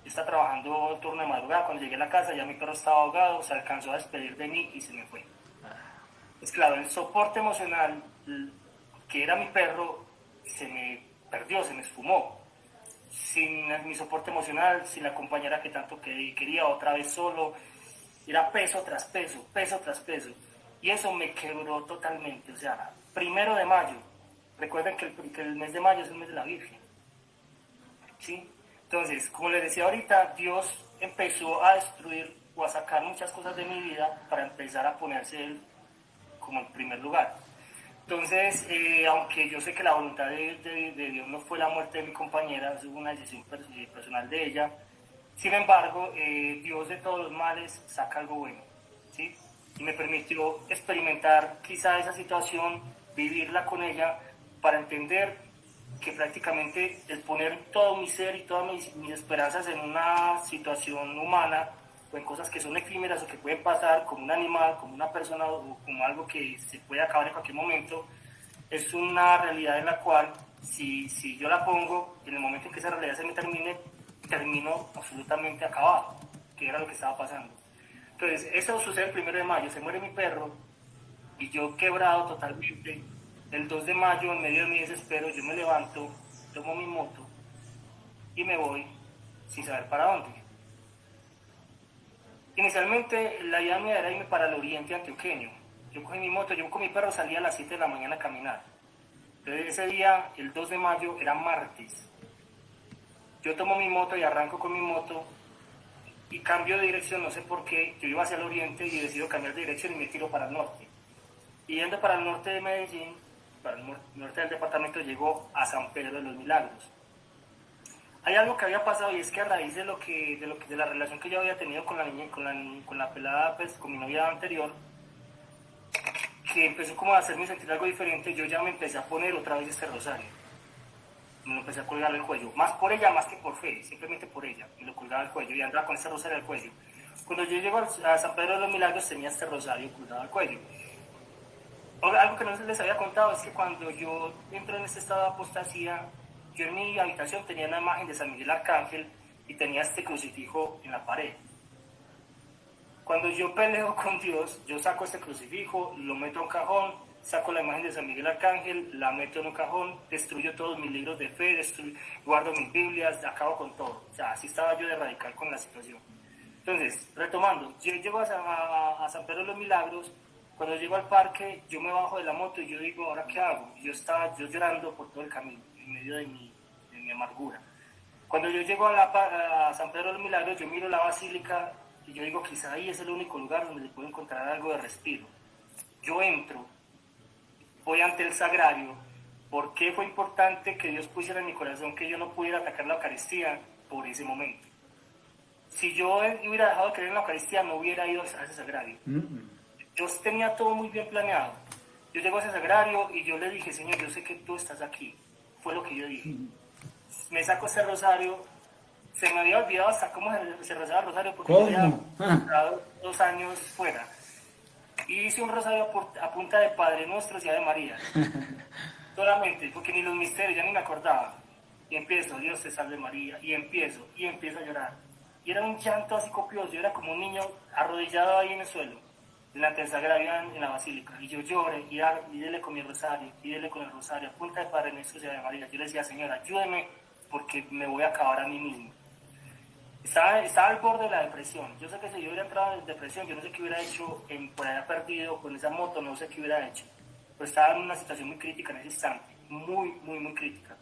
yo estaba trabajando turno de madrugada, cuando llegué a la casa ya mi perro estaba ahogado, se alcanzó a despedir de mí y se me fue. Pues claro, el soporte emocional que era mi perro se me perdió, se me esfumó. Sin mi soporte emocional, sin la compañera que tanto quería, otra vez solo, era peso tras peso, peso tras peso. Y eso me quebró totalmente. O sea, 1 de mayo, recuerden que el mes de mayo es el mes de la Virgen. ¿Sí? Entonces, como les decía ahorita, Dios empezó a destruir o a sacar muchas cosas de mi vida para empezar a ponerse Él como en primer lugar. Entonces, aunque yo sé que la voluntad de Dios no fue la muerte de mi compañera, es una decisión personal de ella, sin embargo, Dios de todos los males saca algo bueno, ¿sí? Y me permitió experimentar quizá esa situación, vivirla con ella, para entender que prácticamente el poner todo mi ser y todas mis esperanzas en una situación humana o en cosas que son efímeras o que pueden pasar como un animal, como una persona o como algo que se puede acabar en cualquier momento, es una realidad en la cual si yo la pongo, en el momento en que esa realidad se me termino absolutamente acabado, que era lo que estaba pasando. Entonces, eso sucede el 1 de mayo, se muere mi perro y yo quebrado totalmente. El 2 de mayo, en medio de mi desespero, yo me levanto, tomo mi moto y me voy sin saber para dónde. Inicialmente la idea mía era irme para el oriente antioqueño. Yo cogí mi moto, yo con mi perro salía a las 7 de la mañana a caminar. Entonces ese día, el 2 de mayo, era martes. Yo tomo mi moto y arranco con mi moto y cambio de dirección, no sé por qué. Yo iba hacia el oriente y decido cambiar de dirección y me tiro para el norte. Y yendo para el norte de Medellín, para el norte del departamento, llego a San Pedro de los Milagros. Hay algo que había pasado y es que a raíz de la relación que yo había tenido con la niña, con la pelada, pues con mi novia anterior, que empezó como a hacerme sentir algo diferente, yo ya me empecé a poner otra vez este rosario. Me lo empecé a colgar al cuello, más por ella, más que por fe, simplemente por ella. Me lo colgaba al cuello y andaba con este rosario al cuello. Cuando yo llego a San Pedro de los Milagros tenía este rosario colgado al cuello. Algo que no les había contado es que cuando yo entro en este estado de apostasía, yo en mi habitación tenía una imagen de San Miguel Arcángel y tenía este crucifijo en la pared. Cuando yo peleo con Dios, yo saco este crucifijo, lo meto en un cajón, saco la imagen de San Miguel Arcángel, la meto en un cajón, destruyo todos mis libros de fe, guardo mis Biblias, acabo con todo. O sea, así estaba yo de radical con la situación. Entonces, retomando, yo llego a San Pedro de los Milagros. Cuando llego al parque, yo me bajo de la moto y yo digo, ¿ahora qué hago? Yo estaba llorando por todo el camino, en medio de mi amargura. Cuando yo llego a San Pedro de los Milagros, yo miro la basílica y yo digo, quizá ahí es el único lugar donde se puede encontrar algo de respiro. Yo entro, voy ante el sagrario. ¿Por qué fue importante que Dios pusiera en mi corazón que yo no pudiera atacar la Eucaristía por ese momento? Si yo hubiera dejado de creer en la Eucaristía, no hubiera ido a ese sagrario. Yo tenía todo muy bien planeado. Yo llego a ese sagrario y yo le dije, Señor, yo sé que tú estás aquí. Fue lo que yo dije. me saco ese rosario, se me había olvidado hasta cómo se rezaba el rosario, porque ¿Cómo? yo había estado 2 años fuera. Y hice un rosario a punta de Padre Nuestro y Ave María. Solamente, porque ni los misterios, ya ni me acordaba. Y empiezo, Dios te salve María, y empiezo a llorar. Y era un llanto así copioso, yo era como un niño arrodillado ahí en el suelo, en la Sagraria, en la basílica. Y yo lloré, y dele con mi rosario, y dele con el rosario, a punta de Padre Nuestro y Ave María. Yo le decía, Señor, ayúdeme, porque me voy a acabar a mí mismo. Estaba al borde de la depresión. Yo sé que si yo hubiera entrado en depresión, yo no sé qué hubiera hecho por allá perdido con esa moto, no sé qué hubiera hecho. Pero estaba en una situación muy crítica en ese instante, muy, muy, muy crítica.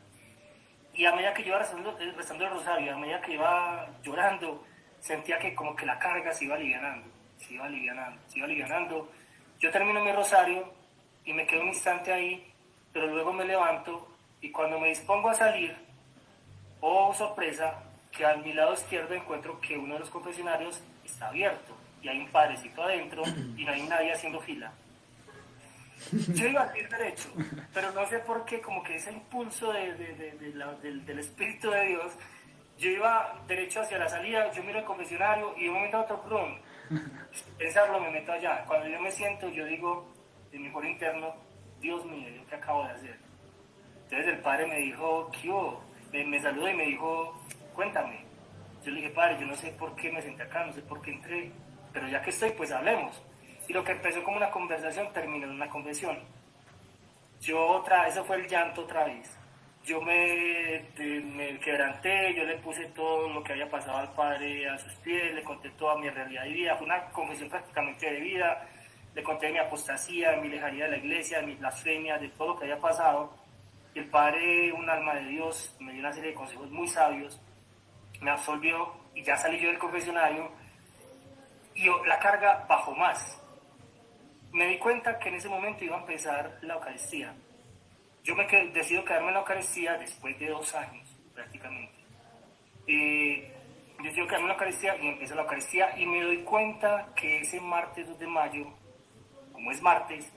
Y a medida que yo iba rezando el rosario, a medida que iba llorando, sentía que como que la carga se iba alivianando, se iba alivianando, se iba alivianando. Yo termino mi rosario y me quedo un instante ahí, pero luego me levanto y cuando me dispongo a salir, oh sorpresa, que a mi lado izquierdo encuentro que uno de los confesionarios está abierto y hay un padrecito adentro y no hay nadie haciendo fila. Yo iba a ir derecho, pero no sé por qué, como que ese impulso del Espíritu de Dios, yo iba derecho hacia la salida, yo miro el confesionario y de un momento a otro, ¡prum! Pensarlo, me meto allá. Cuando yo me siento, yo digo, en mi foro interno, Dios mío, ¿yo qué acabo de hacer? Entonces el padre me dijo, ¿qué hubo? Me saludó y me dijo, cuéntame. Yo le dije, padre, yo no sé por qué me senté acá, no sé por qué entré, pero ya que estoy, pues hablemos. Y lo que empezó como una conversación terminó en una confesión. Eso fue el llanto otra vez. Yo me quebranté, yo le puse todo lo que había pasado al padre a sus pies, le conté toda mi realidad de vida, fue una confesión prácticamente de vida, le conté mi apostasía, mi lejanía de la iglesia, mi blasfemia, de todo lo que había pasado. Y el padre, un alma de Dios, me dio una serie de consejos muy sabios, me absolvió y ya salí yo del confesionario y la carga bajó más. Me di cuenta que en ese momento iba a empezar la Eucaristía. Yo decido quedarme en la Eucaristía después de 2 años, prácticamente. Decido quedarme en la Eucaristía y empiezo la Eucaristía y me doy cuenta que ese martes 2 de mayo, como es martes,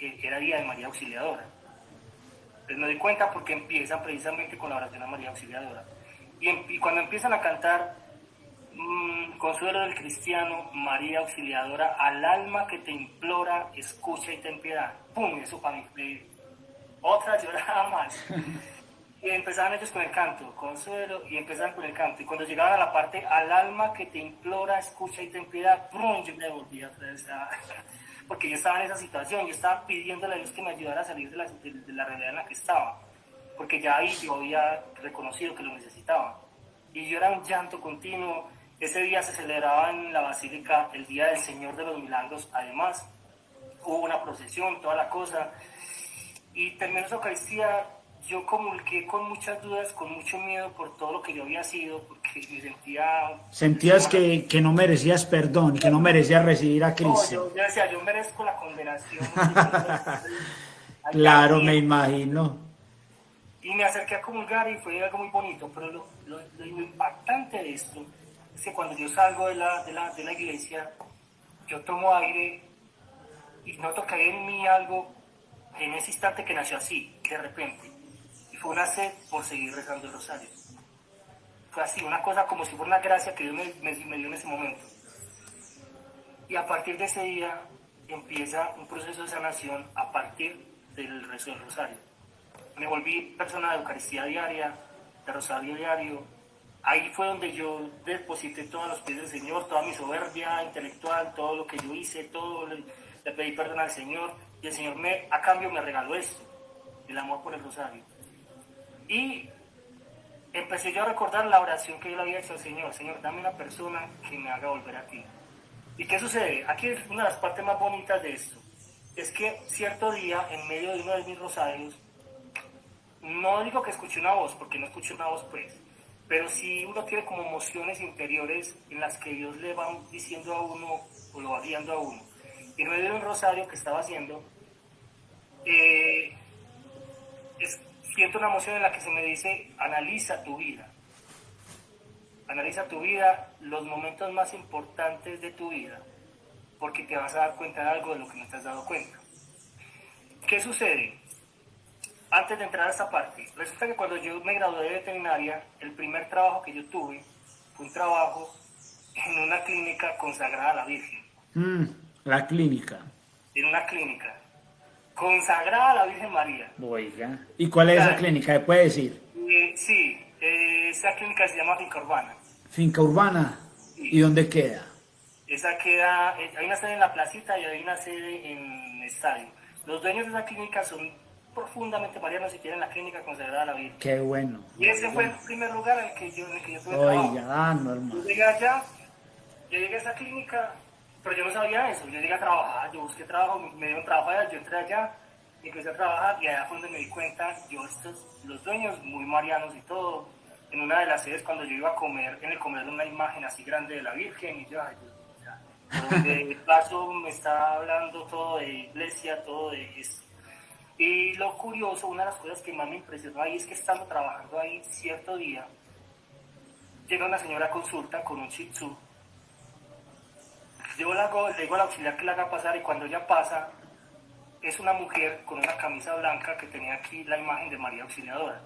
era día de María Auxiliadora. Entonces me doy cuenta porque empiezan precisamente con la oración a María Auxiliadora. Y cuando empiezan a cantar Consuelo del cristiano, María Auxiliadora, al alma que te implora, escucha y ten piedad. ¡Pum! Eso para mí. Otra lloraba más. Y empezaban ellos con el canto, Consuelo, y empezaban con el canto. Y cuando llegaban a la parte, al alma que te implora, escucha y ten piedad, ¡pum! Yo me volví otra vez porque yo estaba en esa situación, yo estaba pidiéndole a Dios que me ayudara a salir de la realidad en la que estaba. Porque ya ahí yo había reconocido que lo necesitaba. Y yo era un llanto continuo. Ese día se celebraba en la Basílica el Día del Señor de los Milagros. Además, hubo una procesión, toda la cosa. Y terminó esa Eucaristía, yo comulgué con muchas dudas, con mucho miedo por todo lo que yo había sido, porque me sentía... Sentías que no merecías perdón, que no merecías recibir a No, Cristo. yo decía, yo merezco la condenación. Claro, me imagino. Y me acerqué a comulgar y fue algo muy bonito, pero lo impactante de esto es que cuando yo salgo de la iglesia, yo tomo aire y noto que hay en mí algo en ese instante que nació así, de repente. Y fue una sed por seguir rezando el rosario. Fue así, una cosa como si fuera una gracia que Dios me dio en ese momento. Y a partir de ese día empieza un proceso de sanación a partir del rezo del rosario. Me volví persona de Eucaristía diaria, de rosario diario. Ahí fue donde yo deposité todos los pies del Señor, toda mi soberbia intelectual, todo lo que yo hice, todo le pedí perdón al Señor. Y el Señor a cambio me regaló esto, el amor por el rosario. Y empecé yo a recordar la oración que yo le había hecho al Señor. Señor, dame una persona que me haga volver a ti. ¿Y qué sucede? Aquí es una de las partes más bonitas de esto. Es que cierto día, en medio de uno de mis rosarios, no digo que escuché una voz, porque no escuché una voz pues, pero sí uno tiene como emociones interiores en las que Dios le va diciendo a uno, o lo va guiando a uno. Y en medio de un rosario que estaba haciendo, siento una emoción en la que se me dice, analiza tu vida, los momentos más importantes de tu vida, porque te vas a dar cuenta de algo de lo que no te has dado cuenta. ¿Qué sucede? antes de entrar a esta parte, resulta que cuando yo me gradué de veterinaria, el primer trabajo que yo tuve fue un trabajo en una clínica consagrada a la Virgen. La clínica. En una clínica consagrada a la Virgen María. Oiga. ¿Y cuál es esa clínica? ¿Me puede decir? Sí, esa clínica se llama Finca Urbana. Finca Urbana. Sí. ¿Y dónde queda? Esa queda, hay una sede en la placita y hay una sede en el estadio. Los dueños de esa clínica son profundamente marianos y tienen la clínica consagrada a la Virgen. Qué bueno. Y ese fue el primer lugar en el que yo tuve Oiga, trabajo. no, hermano. Yo llegué allá, yo llegué a esa clínica, pero yo no sabía eso. Yo llegué a trabajar, yo busqué trabajo, me dieron trabajo allá, yo entré allá, empecé a trabajar y allá fue donde me di cuenta, los dueños muy marianos y todo, en una de las sedes cuando yo iba a comer, en el comedor una imagen así grande de la Virgen y yo, ay, Dios mío, o sea, donde el paso me está hablando todo de iglesia, todo de eso. Y lo curioso, una de las cosas que más me impresionó ahí es que estando trabajando ahí cierto día, llega una señora a consulta con un Shih Tzu. Yo le digo al auxiliar que la haga pasar y cuando ella pasa, es una mujer con una camisa blanca que tenía aquí la imagen de María Auxiliadora.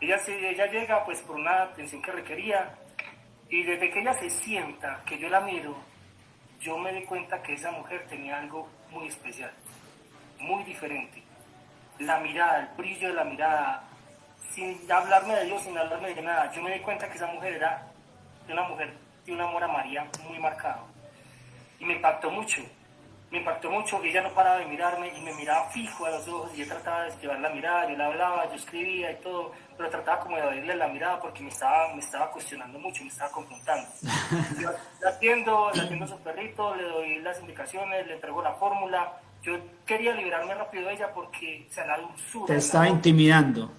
Ella llega pues por una atención que requería y desde que ella se sienta, que yo la miro, yo me di cuenta que esa mujer tenía algo muy especial, muy diferente. La mirada, el brillo de la mirada, sin hablarme de Dios, sin hablarme de nada, yo me di cuenta que esa mujer era una mujer de un amor a María muy marcado. Y me impactó mucho, ella no paraba de mirarme y me miraba fijo a los ojos y yo trataba de esquivar la mirada, yo le hablaba, yo escribía y todo, pero trataba como de evadirle la mirada porque me estaba cuestionando mucho, me estaba confrontando. Yo la atiendo a su perrito, le doy las indicaciones, le entrego la fórmula, yo quería liberarme rápido de ella porque, o sea, la dulzura... Te estaba intimidando.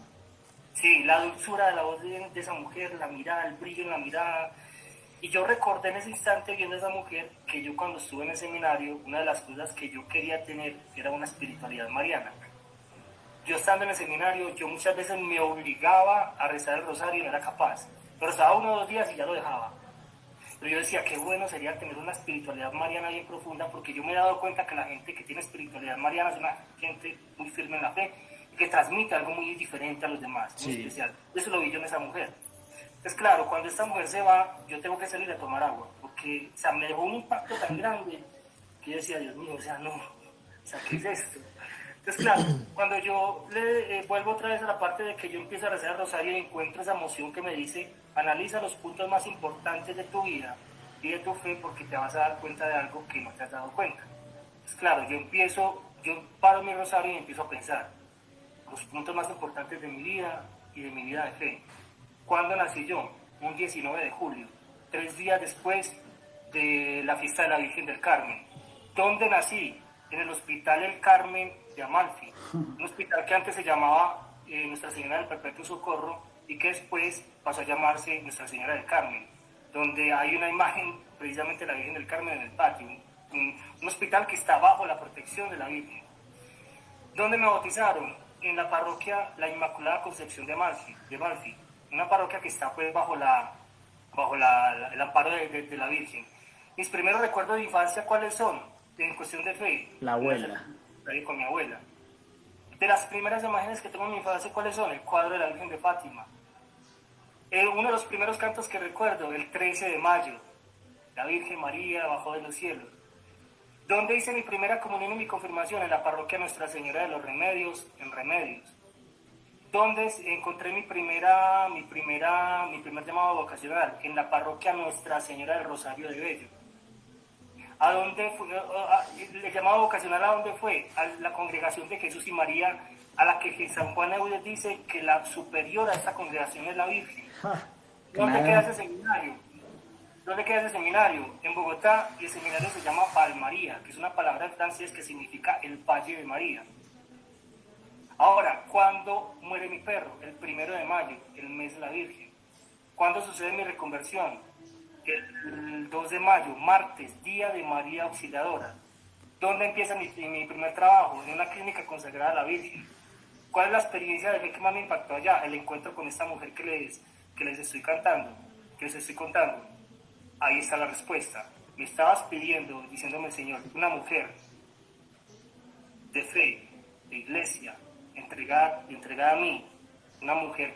Sí, la dulzura de la voz de esa mujer, la mirada, el brillo en la mirada. Y yo recordé en ese instante viendo a esa mujer que yo cuando estuve en el seminario, una de las cosas que yo quería tener era una espiritualidad mariana. Yo estando en el seminario, yo muchas veces me obligaba a rezar el rosario y no era capaz. Pero estaba 1 o 2 días y ya lo dejaba. Pero yo decía, qué bueno sería tener una espiritualidad mariana bien profunda, porque yo me he dado cuenta que la gente que tiene espiritualidad mariana es una gente muy firme en la fe y que transmite algo muy diferente a los demás, muy especial. Eso lo vi yo en esa mujer. Entonces, claro, cuando esta mujer se va, yo tengo que salir a tomar agua, porque, o sea, me dejó un impacto tan grande que yo decía, Dios mío, o sea, no, o sea, ¿qué es esto? Entonces, claro, cuando yo le vuelvo otra vez a la parte de que yo empiezo a rezar el rosario y encuentro esa emoción que me dice, analiza los puntos más importantes de tu vida y de tu fe porque te vas a dar cuenta de algo que no te has dado cuenta. Entonces, claro, yo paro mi rosario y empiezo a pensar los puntos más importantes de mi vida y de mi vida de fe. ¿Cuándo nací yo? Un 19 de julio, 3 días después de la fiesta de la Virgen del Carmen. ¿Dónde nací? En el Hospital El Carmen de Amalfi, un hospital que antes se llamaba Nuestra Señora del Perpetuo Socorro y que después pasó a llamarse Nuestra Señora del Carmen, donde hay una imagen precisamente de la Virgen del Carmen en el patio, un hospital que está bajo la protección de la Virgen. ¿Dónde me bautizaron? En la parroquia La Inmaculada Concepción de Amalfi, una parroquia que está pues bajo el amparo de la Virgen. Mis primeros recuerdos de infancia, ¿cuáles son? En cuestión de fe. La abuela. Ahí con mi abuela. De las primeras imágenes que tengo en mi infancia, ¿cuáles son? El cuadro de la Virgen de Fátima. Uno de los primeros cantos que recuerdo, el 13 de mayo, la Virgen María bajó de los cielos. ¿Dónde hice mi primera comunión y mi confirmación? En la parroquia Nuestra Señora de los Remedios, en Remedios. ¿Dónde encontré mi primer llamado vocacional? En la parroquia Nuestra Señora del Rosario de Bello. ¿A dónde fue? ¿El llamado vocacional a dónde fue? A la congregación de Jesús y María, a la que San Juan Eudes dice que la superior a esta congregación es la Virgen. ¿Dónde queda ese seminario? ¿Dónde queda ese seminario? En Bogotá, y el seminario se llama Val María, que es una palabra en francés que significa el Valle de María. Ahora, ¿cuándo muere mi perro? El 1 de mayo, el mes de la Virgen. ¿Cuándo sucede mi reconversión? El 2 de mayo, martes, día de María Auxiliadora. ¿Dónde empieza mi primer trabajo? En una clínica consagrada a la Virgen. ¿Cuál es la experiencia de fe que más me impactó allá? El encuentro con esta mujer que les estoy cantando, que les estoy contando. Ahí está la respuesta. Me estabas pidiendo, diciéndome el Señor, una mujer de fe, de iglesia, en entregada a mí, una mujer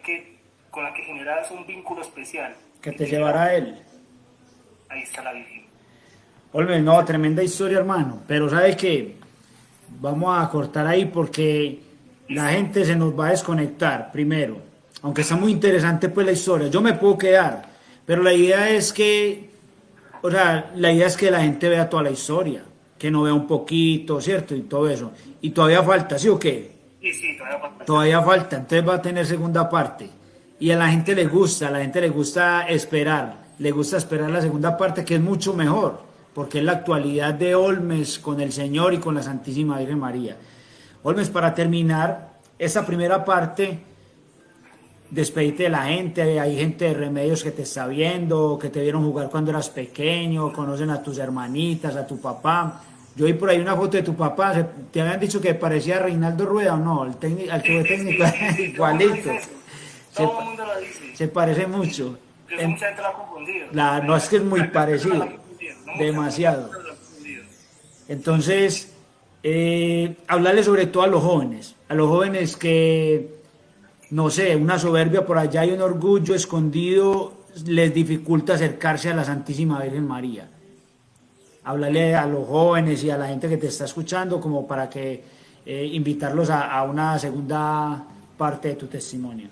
con la que generas un vínculo especial. Que te llevará a él. Ahí está la Virgen. Olme, no, tremenda historia, hermano. Pero ¿sabes qué? Vamos a cortar ahí porque la gente se nos va a desconectar primero. Aunque está muy interesante pues la historia. Yo me puedo quedar, pero la idea es que, o sea, la idea es que la gente vea toda la historia, que no vea un poquito, ¿cierto? Y todo eso. Y todavía falta, ¿sí o qué? Sí, todavía falta. Todavía falta, entonces va a tener segunda parte. Y a la gente le gusta, a la gente le gusta esperar la segunda parte, que es mucho mejor, porque es la actualidad de Olmes con el Señor y con la Santísima Virgen María. Olmes, para terminar esa primera parte, despedite de la gente, hay gente de Remedios que te está viendo, que te vieron jugar cuando eras pequeño, conocen a tus hermanitas, a tu papá. Yo vi por ahí una foto de tu papá, te habían dicho que parecía Reinaldo Rueda o no, el técnico, al que fue técnico, igualito. Todo el mundo lo dice. Se parece mucho. Pero mucha gente lo ha confundido. No es que es muy parecido, demasiado. Entonces, hablarle sobre todo a los jóvenes que, no sé, una soberbia por allá y un orgullo escondido les dificulta acercarse a la Santísima Virgen María. Hablarle a los jóvenes y a la gente que te está escuchando como para que invitarlos a una segunda parte de tu testimonio.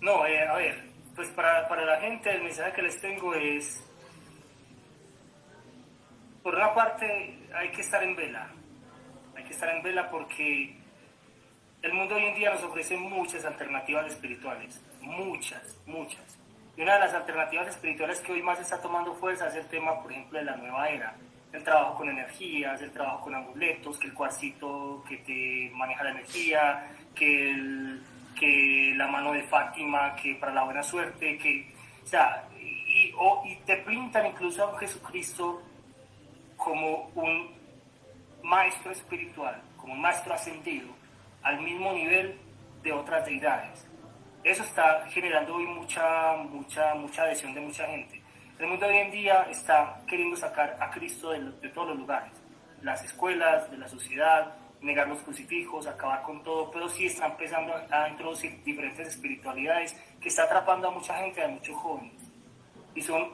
No, a ver, pues para la gente el mensaje que les tengo es, por una parte hay que estar en vela porque el mundo hoy en día nos ofrece muchas alternativas espirituales, muchas. Y una de las alternativas espirituales que hoy más está tomando fuerza es el tema, por ejemplo, de la nueva era. El trabajo con energías, el trabajo con amuletos, que el cuarcito que te maneja la energía, que la mano de Fátima, que para la buena suerte, y te pintan incluso a un Jesucristo como un maestro espiritual, como un maestro ascendido, al mismo nivel de otras deidades. Eso está generando hoy mucha adhesión de mucha gente. El mundo hoy en día está queriendo sacar a Cristo de todos los lugares, las escuelas, de la sociedad, negar los crucifijos, acabar con todo, pero sí está empezando a introducir diferentes espiritualidades que está atrapando a mucha gente, a muchos jóvenes. Y son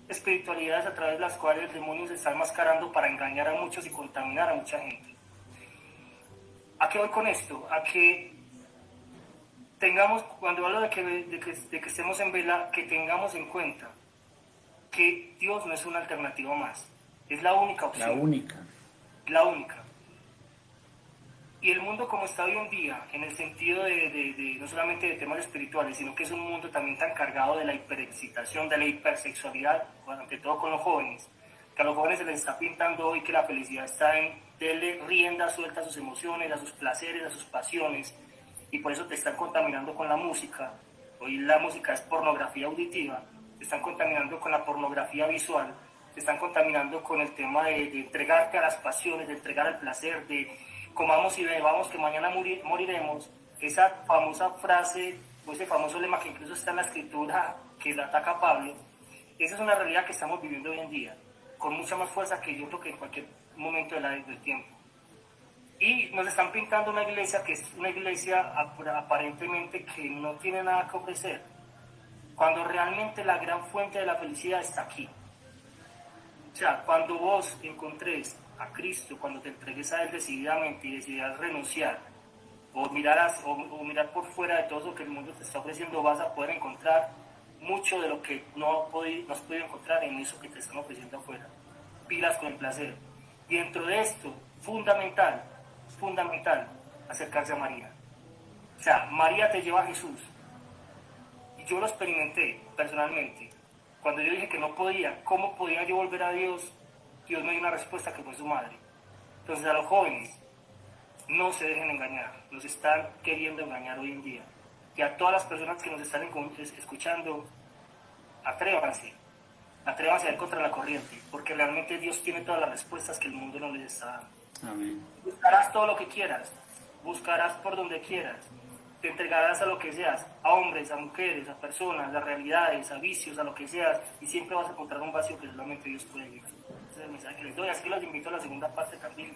espiritualidades a través de las cuales el demonio se está enmascarando para engañar a muchos y contaminar a mucha gente. ¿A qué voy con esto? A que tengamos, cuando hablo de que estemos en vela, que tengamos en cuenta que Dios no es una alternativa más, es la única opción. La única. Y el mundo como está hoy en día, en el sentido de no solamente de temas espirituales, sino que es un mundo también tan cargado de la hiperexcitación, de la hipersexualidad, bueno, ante todo con los jóvenes, que a los jóvenes se les está pintando hoy que la felicidad está en darle rienda suelta a sus emociones, a sus placeres, a sus pasiones, y por eso te están contaminando con la música. Hoy la música es pornografía auditiva, te están contaminando con la pornografía visual, te están contaminando con el tema de entregarte a las pasiones, de entregar al placer, de comamos y bebamos que mañana moriremos. Esa famosa frase, o ese famoso lema que incluso está en la escritura que la ataca Pablo, esa es una realidad que estamos viviendo hoy en día, con mucha más fuerza que yo creo que en cualquier momento del tiempo. Y nos están pintando una iglesia que es una iglesia aparentemente que no tiene nada que ofrecer, cuando realmente la gran fuente de la felicidad está aquí. O sea, cuando vos encontres a Cristo, cuando te entregues a Él decididamente y decidas renunciar, o mirar por fuera de todo lo que el mundo te está ofreciendo, vas a poder encontrar mucho de lo que no has podido encontrar en eso que te están ofreciendo afuera. Pilas con el placer. Y dentro de esto, fundamental, acercarse a María. O sea, María te lleva a Jesús. Y yo lo experimenté personalmente. Cuando yo dije que no podía, ¿cómo podía yo volver a Dios? Dios me dio una respuesta que fue su madre. Entonces a los jóvenes, no se dejen engañar, nos están queriendo engañar hoy en día. Y a todas las personas que nos están escuchando, atrévanse a ir contra la corriente, porque realmente Dios tiene todas las respuestas que el mundo no les está dando. Amén. Buscarás todo lo que quieras, buscarás por donde quieras, te entregarás a lo que seas, a hombres, a mujeres, a personas, a realidades, a vicios, a lo que seas, y siempre vas a encontrar un vacío que solamente Dios puede llenar. Ese es el mensaje que les doy, así que los invito a la segunda parte también.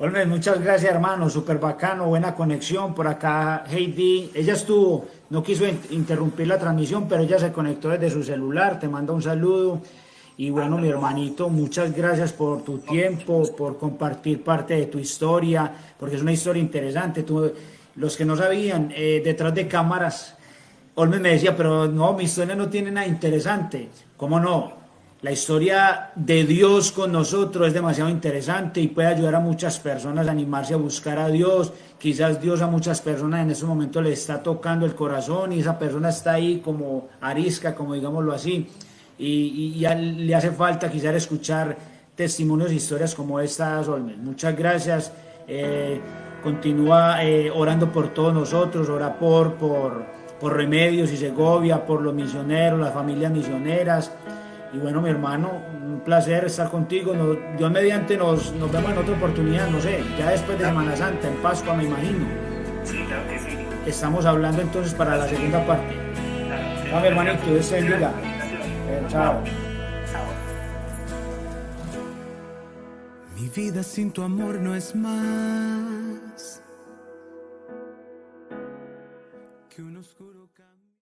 Olmes, muchas gracias, hermano, súper bacano, buena conexión. Por acá, Heidi, ella estuvo, no quiso interrumpir la transmisión, pero ella se conectó desde su celular, te manda un saludo. Y bueno, mi hermanito, muchas gracias por tu tiempo, por compartir parte de tu historia, porque es una historia interesante. Tú, los que no sabían, detrás de cámaras, Olmes me decía, pero no, mi historia no tiene nada interesante. ¿Cómo no? La historia de Dios con nosotros es demasiado interesante y puede ayudar a muchas personas a animarse a buscar a Dios. Quizás Dios a muchas personas en ese momento le está tocando el corazón y esa persona está ahí como arisca, como digámoslo así, y le hace falta quizás escuchar testimonios e historias como estas, Olmes. Muchas gracias. Continúa orando por todos nosotros, ora por Remedios y Segovia, por los misioneros, las familias misioneras. Y bueno, mi hermano, un placer estar contigo. Dios mediante nos vemos en otra oportunidad, no sé, ya después de Semana Santa, en Pascua, me imagino. Sí, claro que sí. Estamos hablando entonces para la segunda parte. Claro, sí. Va, mi hermanito, Dios te bendiga. Chao. Chao. Mi vida sin tu amor no es más que un oscuro camino.